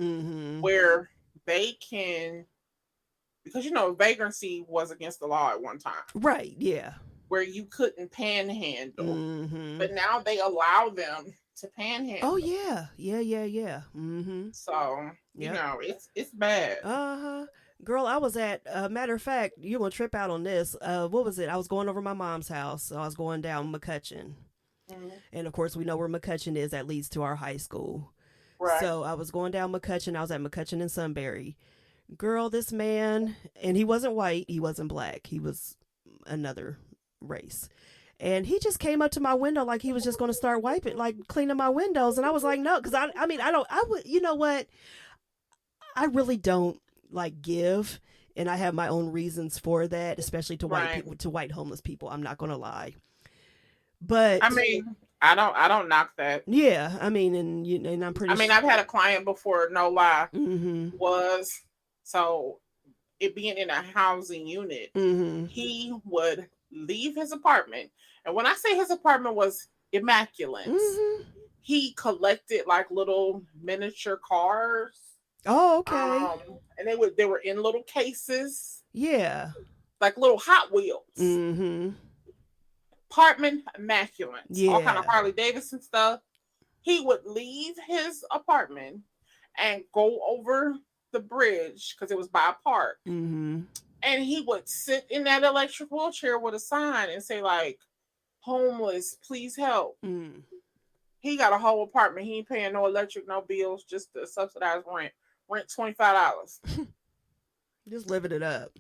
where they can, because vagrancy was against the law at one time. Right, yeah. Where you couldn't panhandle. But now they allow them to panhandle. Oh yeah, yeah. Mm-hmm. So Yep. it's bad. Uh-huh. Girl, I was at matter of fact, you're gonna trip out on this. What was it? I was going over my mom's house, so I was going down McCutcheon. Mhm. And of course we know where McCutcheon is, that leads to our high school. Right. So I was going down McCutcheon, I was at McCutcheon and Sunbury. Girl, this man, and he wasn't white, he wasn't black, he was another race. And he just came up to my window like he was just going to start wiping, like cleaning my windows. And I was like, no, because I mean, I would, you know what? I really don't like give, and I have my own reasons for that, especially to white Right. people, to white homeless people. I'm not going to lie, I but mean, I don't knock that. yeah, I mean, and I'm I pretty. mean, I've had a client before, no lie, Mm-hmm. was so it being in a housing unit, Mm-hmm. he would leave his apartment. And when I say his apartment was immaculate, Mm-hmm. he collected like little miniature cars. Oh, okay. And they were in little cases, Yeah. like little Hot Wheels. Mm-hmm. Apartment immaculate. All kind of Yeah. Harley Davidson stuff. He would leave his apartment and go over the bridge because it was by a park. Mm-hmm. And he would sit in that electric wheelchair with a sign and say, like, homeless, please help. Mm. He got a whole apartment. He ain't paying no electric, no bills, just the subsidized rent. Rent $25. Just living it up.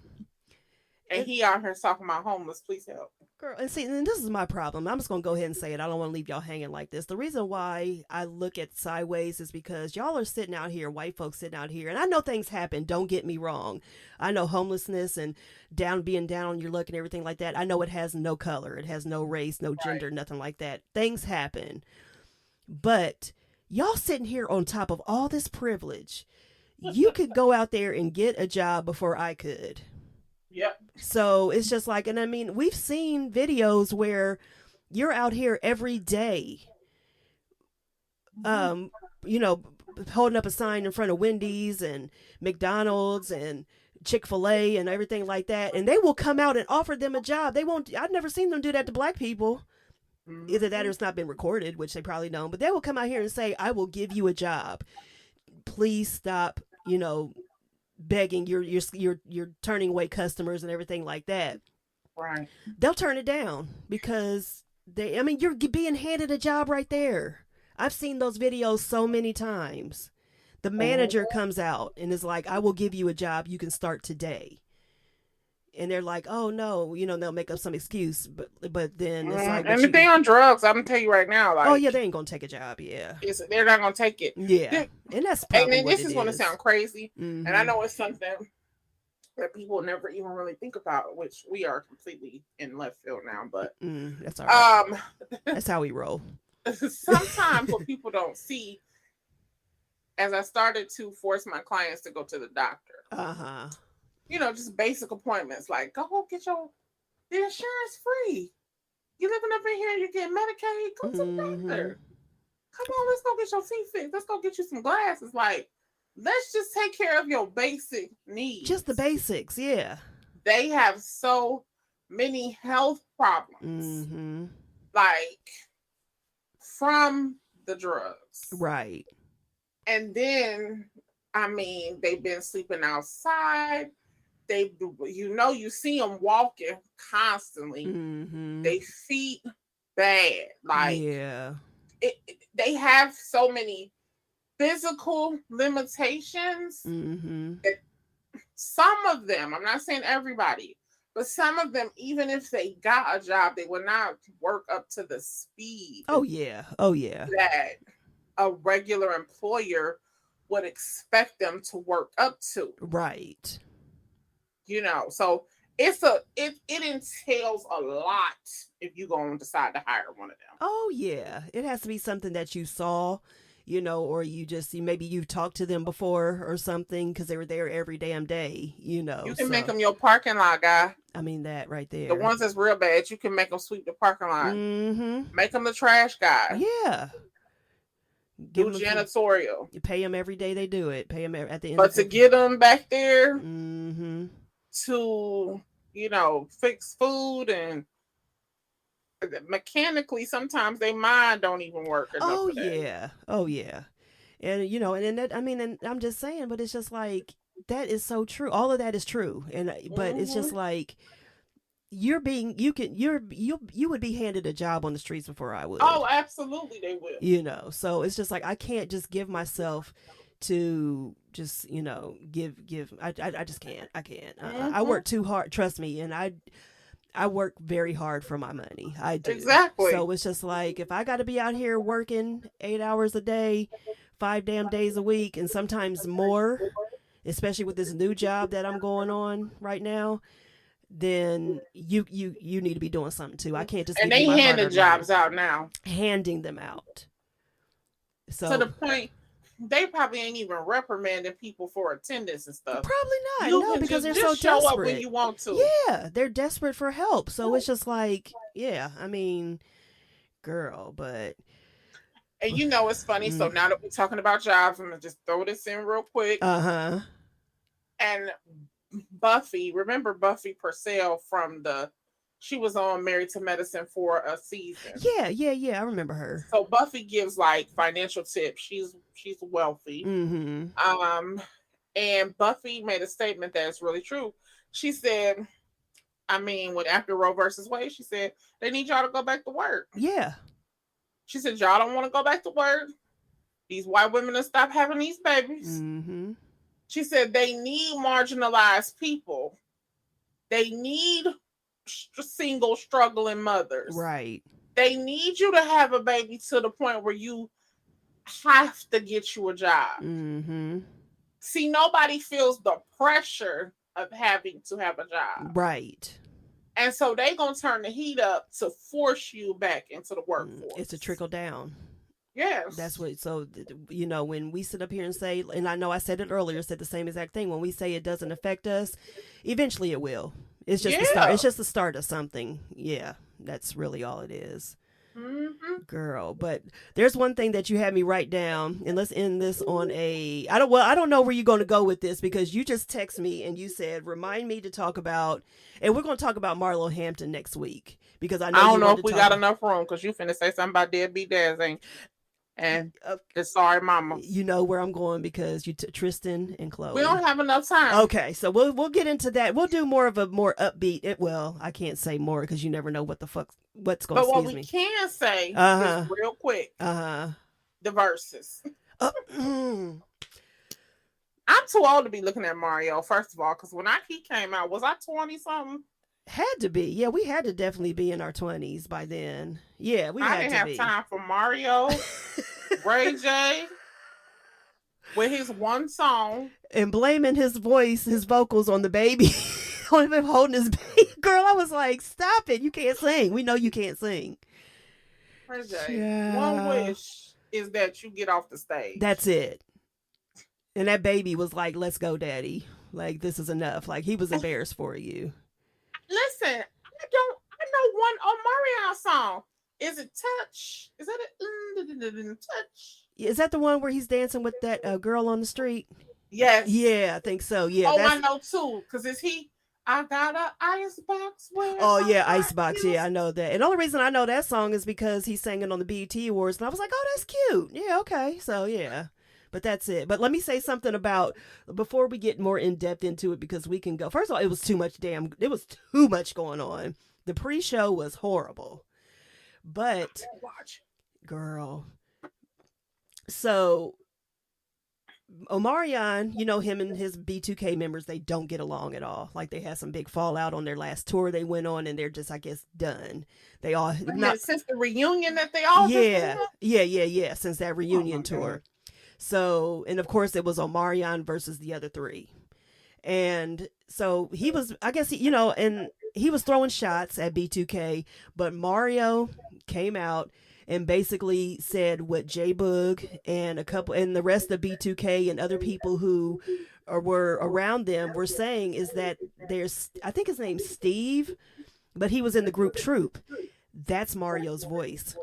And he out here talking about homeless, please help. Girl, and see, and this is my problem. I'm just gonna go ahead and say it. I don't want to leave y'all hanging like this. The reason why I look at sideways is because y'all are sitting out here, white folks sitting out here, and I know things happen. Don't get me wrong. I know homelessness and being down on your luck and everything like that. I know it has no color, it has no race, no gender, Right. nothing like that. Things happen, but y'all sitting here on top of all this privilege. You could go out there and get a job before I could. Yep. So it's just like, and I mean, we've seen videos where you're out here every day, you know, holding up a sign in front of Wendy's and McDonald's and Chick-fil-A and everything like that. And they will come out and offer them a job. They won't, I've never seen them do that to black people. Either that or it's not been recorded, which they probably don't, but they will come out here and say, I will give you a job. Please stop, begging, you're turning away customers and everything like that. Right. They'll turn it down because you're being handed a job right there. I've seen those videos so many times. The manager comes out and is like, I will give you a job, you can start today. And they're like, oh no, they'll make up some excuse, but then it's like, and if they on drugs, I'm gonna tell you right now, like, oh yeah, they ain't gonna take a job, yeah, they're not gonna take it, yeah, and that's probably and what this is gonna sound crazy, and I know it's something that people never even really think about, which we are completely in left field now, but that's all right. That's how we roll. Sometimes what people don't see, as I started to force my clients to go to the doctor, just basic appointments, like go get the insurance free. You living up in here, you get Medicaid, go to the doctor. Come on, let's go get your feet fixed. Let's go get you some glasses. Like, let's just take care of your basic needs. Just the basics, yeah. They have so many health problems, like from the drugs, right? And then, they've been sleeping outside. You see them walking constantly. They feet bad, like yeah. They have so many physical limitations. Some of them, I'm not saying everybody, but some of them, even if they got a job, they would not work up to the speed. Oh yeah. That a regular employer would expect them to work up to. Right. So it entails a lot if you're going to decide to hire one of them. Oh yeah, it has to be something that you saw, or you just maybe you've talked to them before or something because they were there every damn day. You can make them your parking lot guy. That right there. The ones that's real bad, you can make them sweep the parking lot. Make them the trash guy. Yeah. Do janitorial. You pay them every day they do it. Pay them at the end. But to get them back there, to fix food and mechanically, sometimes their mind don't even work enough Oh for that. yeah. Oh yeah. And you know, and that, I mean, and I'm just saying, but it's just like that is so true. All of that is true. And but it's just Hmm. like you're being you can you would be handed a job on the streets before I Oh, would. absolutely, they will. You know. So it's just like I can't just give myself to just, give I just can't. I can't. I Hmm. work too hard, trust me, and I work very hard for my money. I do. Exactly. So it's just like if I got to be out here working 8 hours a day, 5 damn days a week, and sometimes more, especially with this new job that I'm going on right now, then you need to be doing something too. I can't just And give you they my hard handing earned money, jobs out now handing them out. to the So point they probably ain't even reprimanding people for attendance and stuff. probably not, You no, can because just they're so show up when desperate. you want to. Yeah, they're desperate for help. So it's just like, yeah, I mean, girl, but And you know it's funny. So now that we're talking about jobs, I'm gonna just throw this in real quick. uh-huh. And Buffy, remember Buffy Purcell she was on Married to Medicine for a season. Yeah, I remember her. So Buffy gives like financial tips. She's wealthy. Mm-hmm. And Buffy made a statement that's really true. She said, I mean, when after Roe versus Wade, she said they need y'all to go back to work. Yeah. She said y'all don't want to go back to work. These white women to stop having these babies. Mm-hmm. She said they need marginalized people. They need single struggling mothers. Right. They need you to have a baby to the point where you have to get you a job. Mm-hmm. See, nobody feels the pressure of having to have a job. Right. And so they gonna turn the heat up to force you back into the workforce. It's a trickle down. Yes. That's what, so, when we sit up here and say, and I know I said it earlier, said the same exact thing, when we say it doesn't affect us, eventually it will. It's just the start. It's just the start of something. Yeah, that's really all it is. Mm-hmm. Girl, but there's one thing that you had me write down, and let's end this on a. I don't know where you're going to go with this, because you just text me and you said remind me to talk about, and we're going to talk about Marlo Hampton next week, because I don't know if we got enough room, because you finna say something about deadbeat dads, ain't? And sorry, mama. You know where I'm going, because Tristan and Chloe. We don't have enough time. Okay, so we'll get into that. We'll do more of a more upbeat. Well, I can't say more because you never know what's going. But what we can say is real quick. The verses. I'm too old to be looking at Mario. First of all, because when he came out, was I 20 something? Had to be. Yeah, we had to definitely be in our 20s by then. Yeah, I didn't have time for Mario, Ray J, with his one song. And blaming his vocals on the baby. On him holding his baby. Girl, I was like, stop it. You can't sing. We know you can't sing. Ray J, one wish is that you get off the stage. That's it. And that baby was like, let's go, daddy. Like, this is enough. Like, he was embarrassed for you. Listen, I know one Omarion song. Is it Touch? Is that it? Touch? Is that the one where he's dancing with that girl on the street? Yes. Yeah, I think so. Yeah. Oh, I know too. Because I got an icebox. Oh, yeah, Icebox. Yeah, I know that. And the only reason I know that song is because he sang it on the BET Awards. And I was like, oh, that's cute. Yeah, okay. So, yeah. But that's it. But let me say something about, before we get more in depth into it, because we can go. First of all, it was too much going on. The pre-show was horrible. But, girl. So, Omarion, him and his B2K members, they don't get along at all. Like, they had some big fallout on their last tour they went on, and they're just, I guess, done. They all since the reunion that they all yeah, since that reunion tour. God. So, and of course, it was Omarion versus the other three. And so he was, I guess, and he was throwing shots at B2K, but Mario came out and basically said what J-Boog and the rest of B2K and other people who were around them were saying is that I think his name's Steve, but he was in the group Troop. That's Mario's voice.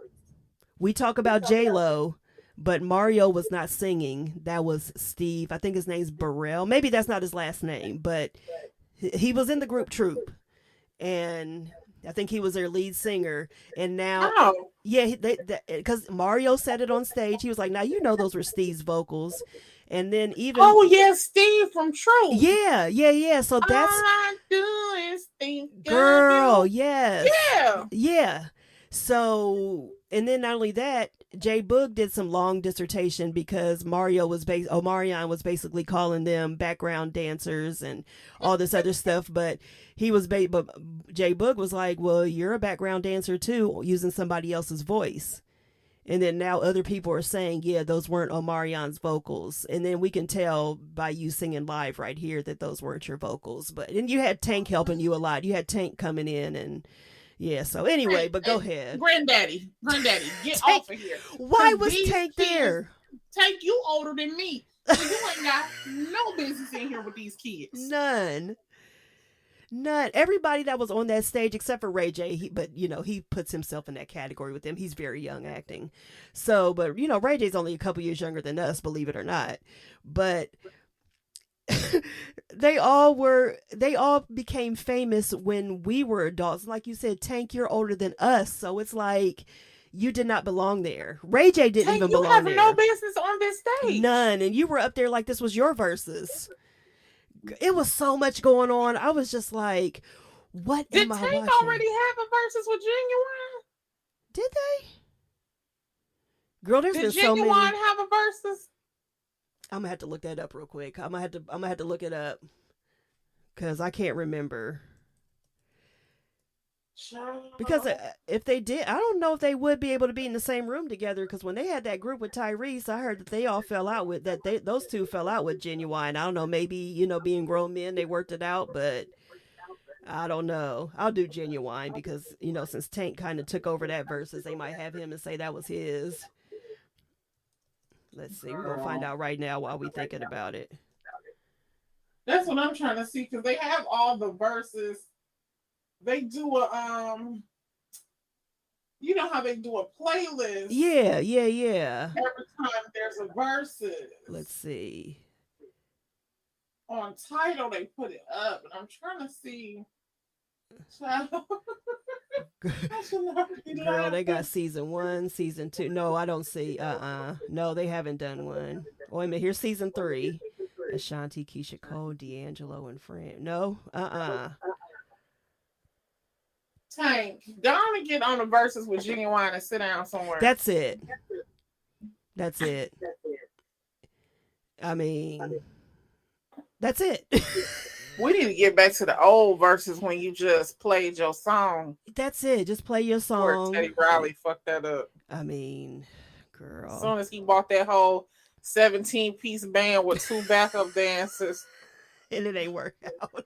We talk about J-Lo, but Mario was not singing. That was Steve. I think his name's Burrell. Maybe that's not his last name, but he was in the group Troop. And I think he was their lead singer. And now, Oh, yeah, because Mario said it on stage. He was like, "Now you know those were Steve's vocals." And then even, oh yeah, Steve from Truth. yeah, yeah, yeah. So All that's I do is think of girl, you. yes, Yeah. yeah. So, and then not only that, Jay Boog did some long dissertation because Omarion was basically calling them background dancers and all this other stuff. But but Jay Boog was like, "Well, you're a background dancer too, using somebody else's voice." And then now other people are saying, yeah, those weren't Omarion's vocals. And then we can tell by you singing live right here that those weren't your vocals. But and you had Tank helping you a lot. You had Tank coming in and yeah. So anyway, but go ahead. Granddaddy, get Tank, off of here. Why was Tank there? Tank, you older than me. So you ain't got no business in here with these kids. None. Everybody that was on that stage except for Ray J, but he puts himself in that category with them. He's very young acting. So, but Ray J's only a couple years younger than us, believe it or not. But they all became famous when we were adults. Like you said, Tank, you're older than us, so it's like you did not belong there. Ray J didn't Tank, even belong there. You have no business on this stage. None, and you were up there like this was your verses. It was so much going on. I was just like, what Did am I Tank watching? already have a versus with Genuine? Did they? Girl, there's been so many. Did Genuine have a versus? I'm gonna have to look that up real quick. I'm gonna have to look it up because I can't remember. Because if they did, I don't know if they would be able to be in the same room together. Because when they had that group with Tyrese, I heard that they all fell out with that. Those two fell out with Genuine. I don't know. Maybe being grown men, they worked it out, but I don't know. I'll do Genuine because since Tank kind of took over that versus, they might have him and say that was his. Let's see. We're gonna find out right now while we thinking about it. That's what I'm trying to see because they have all the verses. They do a you know how they do a playlist. Yeah. Every time there's a versus. Let's see. On Tidal they put it up, and I'm trying to see. Girl, they got season 1, season 2. No, I don't see. No, they haven't done one. Wait a minute. Here's season 3. Ashanti, Kisha Cole, D'Angelo, and Fran. No. Tank, go on and get on the verses with Genuine and sit down somewhere. That's it. I mean, that's it. We need to get back to the old verses when you just played your song. That's it. Just play your song. Teddy Riley fucked that up. I mean, girl. As soon as he bought that whole 17-piece band with 2 backup dancers. And it ain't work out.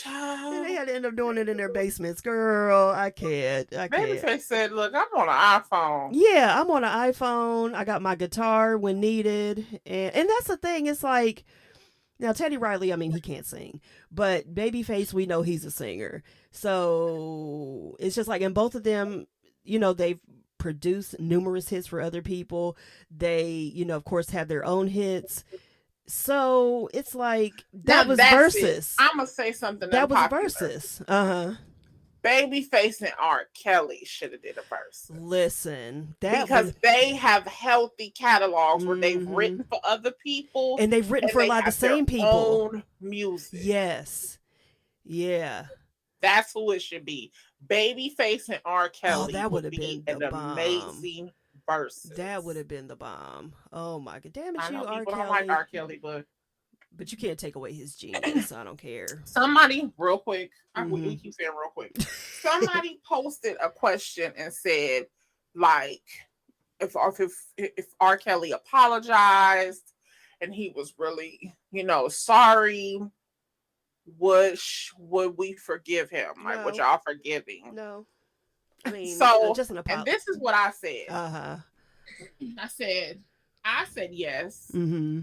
And they had to end up doing it in their basements. Girl, I can't. Babyface said, look, I'm on an iPhone. Yeah, I'm on an iPhone. I got my guitar when needed. And that's the thing. It's like, now Teddy Riley, I mean, he can't sing. But Babyface, we know he's a singer. So it's just like, and both of them, they've produced numerous hits for other people. They, of course, have their own hits. So it's like that was versus. I'm gonna say something that was unpopular. Versus. Babyface and R. Kelly should have did a verse. Listen, because they have healthy catalogs where they've written for other people, and they've written for a lot of the same people. Own music. Yes, yeah, that's who it should be. Babyface and R. Kelly. That would have been an amazing verses. That would have been the bomb. Oh my god, damn it, I know R. Kelly. Don't like R. Kelly, but you can't take away his genius. I don't care. Somebody, real quick, we keep saying real quick. Somebody posted a question and said, like, if R. Kelly apologized and he was really, sorry, would we forgive him? Like, No. would y'all forgive him? No. I mean, so, just an apology. And this is what I said. I said yes. Mm-hmm.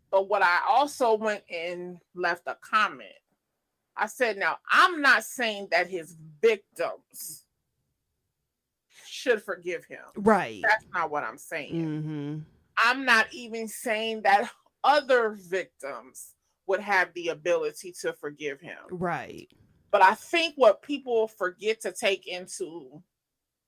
But what I also went and left a comment. I said, now, I'm not saying that his victims should forgive him. Right. That's not what I'm saying. Mm-hmm. I'm not even saying that other victims would have the ability to forgive him. Right. But I think what people forget to take into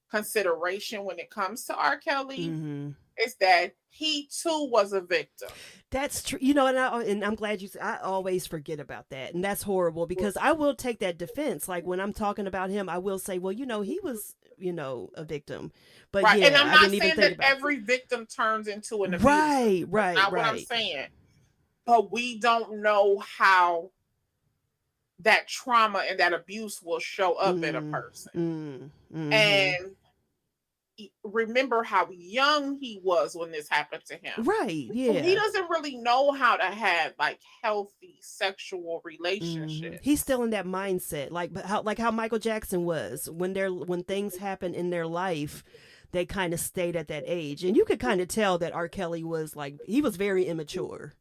consideration when it comes to R. Kelly is that he too was a victim. That's true. And I'm glad you said. I always forget about that, and that's horrible because I will take that defense. Like when I'm talking about him, I will say, well, he was, a victim. But right. Yeah, and I'm I not didn't even saying think that about every victim turns into an abuser. Right, That's not what I'm saying. But we don't know how that trauma and that abuse will show up in a person. And remember how young he was when this happened to him. Right, yeah. So he doesn't really know how to have like healthy sexual relationships. He's still in that mindset, like how Michael Jackson was when things happen in their life. They kind of stayed at that age, and you could kind of tell that R. Kelly was he was very immature.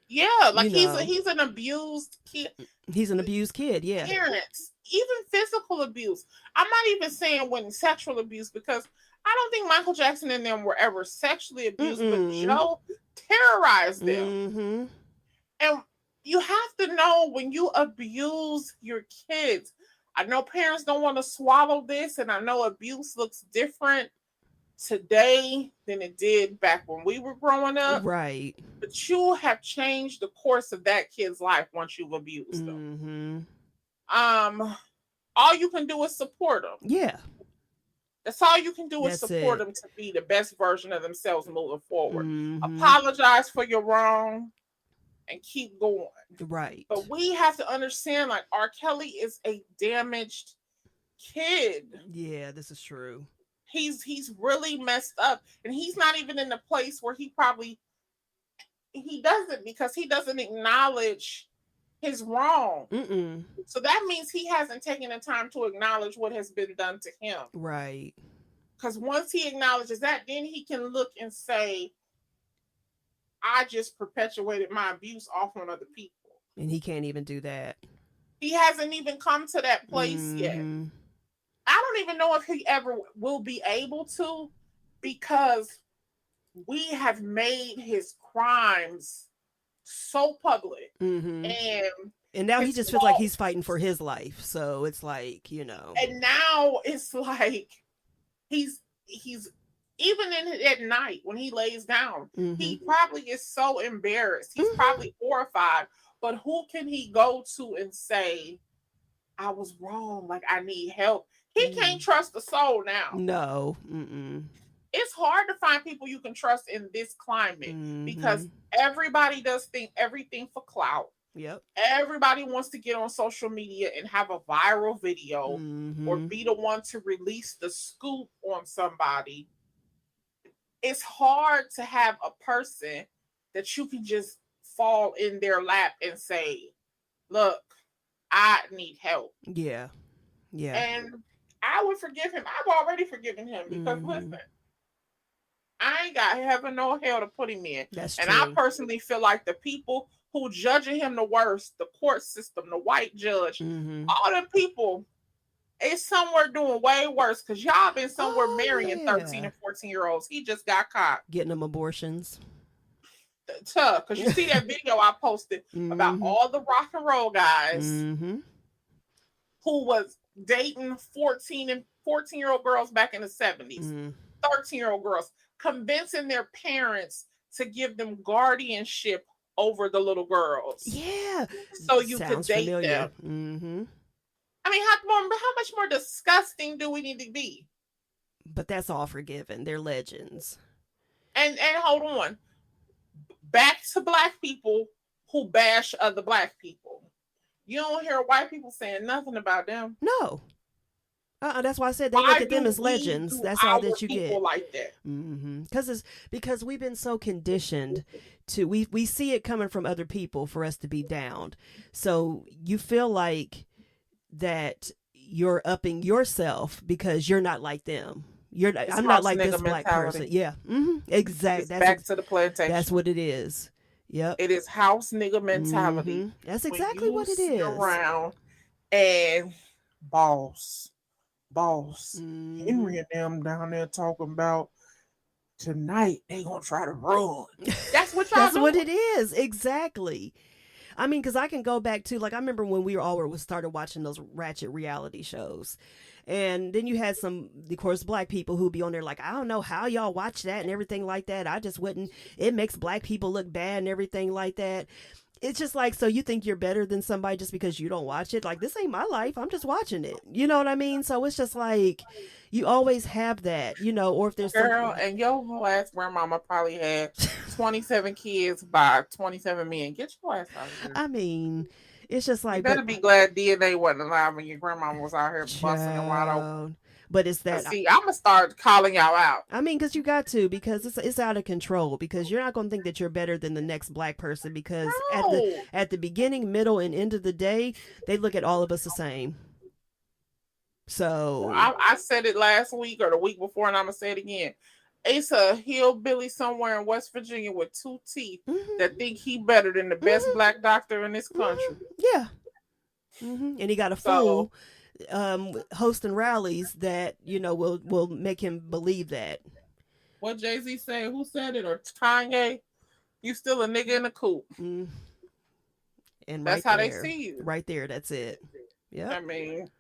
Yeah, like he's an abused kid. He's an abused kid, yeah. Parents, even physical abuse. I'm not even saying when sexual abuse, because I don't think Michael Jackson and them were ever sexually abused, but Joe terrorized them. And you have to know when you abuse your kids. I know parents don't want to swallow this, and I know abuse looks different today than it did back when we were growing up. Right. But you have changed the course of that kid's life once you've abused them. All you can do is support them. Yeah. That's all you can do is support them to be the best version of themselves moving forward. Apologize for your wrong and keep going. Right. But we have to understand, like, R. Kelly is a damaged kid. Yeah, this is true. He's really messed up, and he's not even in the place where he doesn't, because he doesn't acknowledge his wrong. So that means he hasn't taken the time to acknowledge what has been done to him. Right. Because once he acknowledges that, then he can look and say, I just perpetuated my abuse off on other people. And he can't even do that. He hasn't even come to that place yet. I don't even know if he ever will be able to, because we have made his crimes so public. And now he just feels like he's fighting for his life. So it's like, And now it's like he's even at night when he lays down, he probably is so embarrassed. He's probably horrified. But who can he go to and say, I was wrong, like I need help? He can't trust the soul now. No. It's hard to find people you can trust in this climate, because everybody does everything for clout. Yep. Everybody wants to get on social media and have a viral video or be the one to release the scoop on somebody. It's hard to have a person that you can just fall in their lap and say, look, I need help. Yeah. Yeah. And I would forgive him. I've already forgiven him, because listen, I ain't got heaven nor hell to put him in. That's and true. I personally feel like the people who judging him the worst, the court system, the white judge, all them people, is somewhere doing way worse, because y'all been somewhere marrying 13 and 14-year-olds. He just got caught. Getting them abortions. Because you see that video I posted about all the rock and roll guys who was dating 14-year-old girls back in the 70s, 13-year-old girls, convincing their parents to give them guardianship over the little girls. Yeah. So you could date them. I mean, how much more disgusting do we need to be? But that's all forgiven. They're legends. And hold on. Back to black people who bash other black people. You don't hear white people saying nothing about them. No. That's why I said they look at them as legends. That's all that you get. Like that. Because we've been so conditioned to we see it coming from other people for us to be downed. So you feel like that you're upping yourself because you're not like them. I'm not like this black person. Yeah. Exactly. Back to the plantation. That's what it is. Yep. It is house nigga mentality. That's exactly what it is. Around and boss. Henry and them down there talking about tonight they gonna try to run. That's what y'all That's what it is. Exactly. I mean, because I can go back to, like, I remember when we all started watching those ratchet reality shows. And then you had some, of course, black people who be on there like, I don't know how y'all watch that and everything like that. I just wouldn't. It makes black people look bad and everything like that. It's just like, so you think you're better than somebody just because you don't watch it? Like, this ain't my life. I'm just watching it. You know what I mean? So it's just like, you always have that, you know, or if there's Girl, and your last grandmama probably had 27 kids by 27 men. Get your ass out of here. I mean, it's just like, you better be glad DNA wasn't alive when your grandmama was out here busting and wide open. But it's that. See, I'm gonna start calling y'all out. I mean, because you got to, because it's out of control. Because you're not gonna think that you're better than the next black person. Because at the beginning, middle, and end of the day, they look at all of us the same. So I said it last week or the week before, and I'm gonna say it again. It's a hillbilly somewhere in West Virginia with 2 teeth that think he better than the best black doctor in this country. Yeah, and he got a fool. Hosting rallies that, you know, will make him believe that. What Jay-Z say? Who said it? Or Kanye? You still a nigga in the coop. And that's how they see you. Right there, that's it. Yeah. I mean,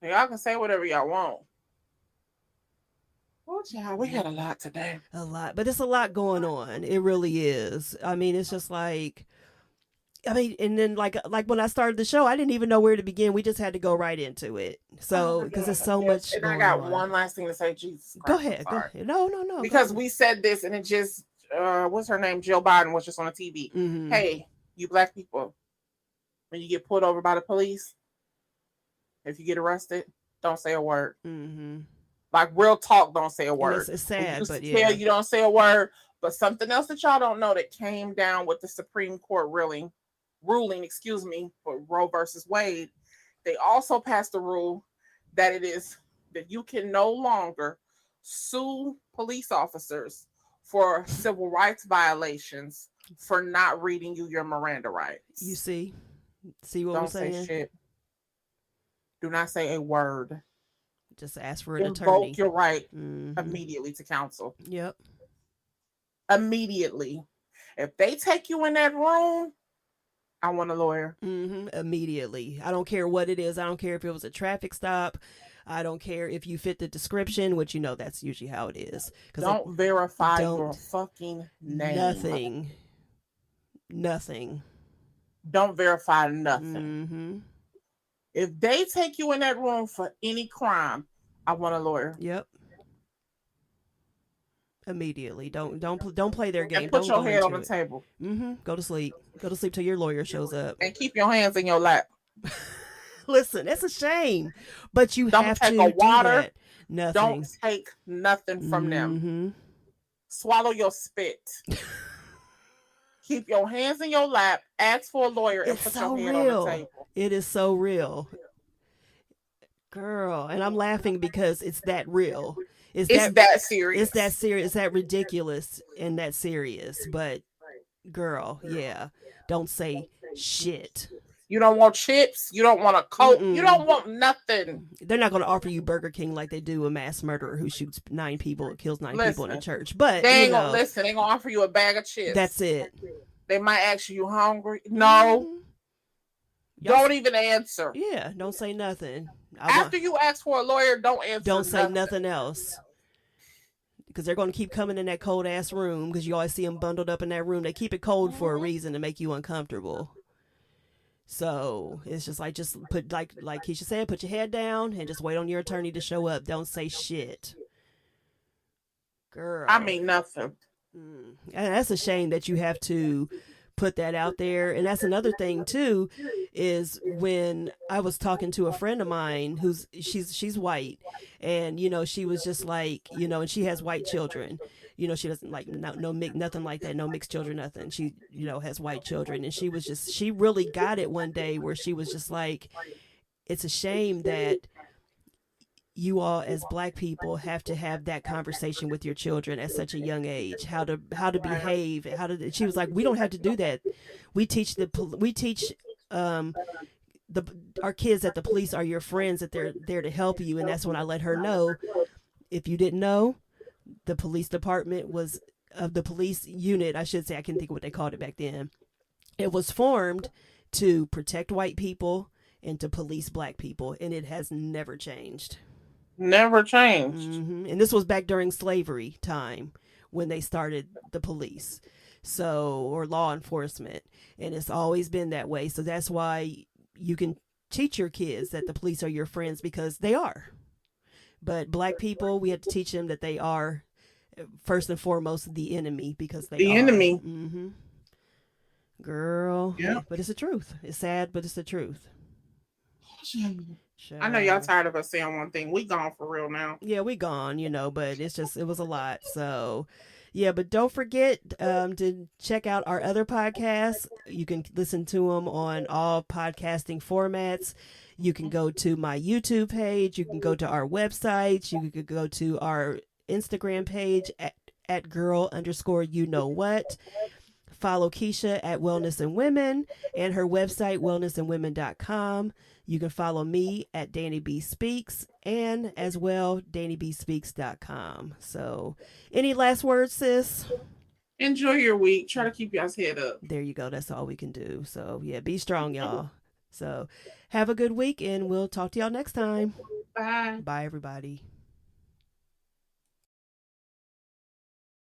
y'all can say whatever y'all want. Oh, child, we had a lot today. A lot, but it's a lot going on. It really is. I mean, it's just like, I mean, and then like when I started the show, I didn't even know where to begin. We just had to go right into it. So, because there's so much. And I got one last thing to say. Jesus Christ, go ahead. No. Because we said this, and it just, what's her name? Jill Biden was just on the TV. Hey, you black people, when you get pulled over by the police, if you get arrested, don't say a word. Like real talk, don't say a word. It's sad, but yeah. You don't say a word. But something else that y'all don't know that came down with the Supreme Court ruling, for Roe versus Wade, they also passed a rule that that you can no longer sue police officers for civil rights violations for not reading you your Miranda rights. You see what I'm saying? Don't say shit. Do not say a word. Just ask for an attorney. Invoke your right immediately to counsel. Yep. Immediately. If they take you in that room, I want a lawyer. Immediately. I don't care what it is. I don't care if it was a traffic stop. I don't care if you fit the description, which, you know, that's usually how it is. Don't verify your fucking name. Nothing. Don't verify nothing. If they take you in that room for any crime, I want a lawyer. Yep. Immediately. Don't play their game. And put your head on the table. Go to sleep. Go to sleep till your lawyer shows up. And keep your hands in your lap. Listen, that's a shame, but you don't have take to a water. Do that. Nothing. Don't take nothing from them. Swallow your spit. Keep your hands in your lap. Ask for a lawyer and put your head on the table. It is so real, girl, and I'm laughing because it's that real. It's that serious. It's that serious. It's that ridiculous and that serious. But, girl, yeah, don't say shit. You don't want chips. You don't want a Coke. You don't want nothing. They're not going to offer you Burger King like they do a mass murderer who shoots 9 people and kills 9 people in a church. But they ain't gonna listen. They gonna offer you a bag of chips. That's it. They might ask you hungry. No. Don't even answer. Yeah, don't say nothing. After you ask for a lawyer, don't answer. Don't say nothing else. Because they're going to keep coming in that cold ass room because you always see them bundled up in that room. They keep it cold for a reason, to make you uncomfortable. So it's just put like Kisha said, put your head down and just wait on your attorney to show up. Don't say shit, girl. I mean nothing. And that's a shame that you have to put that out there. And that's another thing too, is when I was talking to a friend of mine she's white, and you know, she was just like, you know, and she has white children. You know, she doesn't like nothing like that. No mixed children, nothing. She, you know, has white children. And she really got it one day where she was just like, it's a shame that you all as black people have to have that conversation with your children at such a young age, how to behave, she was like, we don't have to do that. We teach our kids that the police are your friends, that they're there to help you. And that's when I let her know, if you didn't know, the police department was the police unit, I should say, I can't think of what they called it back then, It was formed to protect white people and to police black people, and it has never changed. Never changed. And this was back during slavery time when they started the police, so, or law enforcement, and it's always been that way. So that's why you can teach your kids that the police are your friends, because they are. But black people, we have to teach them that they are first and foremost the enemy, because they The are. enemy. Girl, Yeah. but it's the truth. It's sad, but it's the truth. I know y'all tired of us saying one thing. We gone for real now. Yeah, we gone, but it's just, it was a lot. So, yeah, but don't forget to check out our other podcasts. You can listen to them on all podcasting formats. You can go to my YouTube page. You can go to our website. You can go to our Instagram page at girl_you-know-what. Follow Kisha at Wellness and Women and her website, wellnessandwomen.com. You can follow me at DannieBSpeaks and as well, DannieBSpeaks.com. So, any last words, sis? Enjoy your week. Try to keep y'all's head up. There you go. That's all we can do. So, yeah, be strong, y'all. So, have a good week, and we'll talk to y'all next time. Bye. Bye, everybody.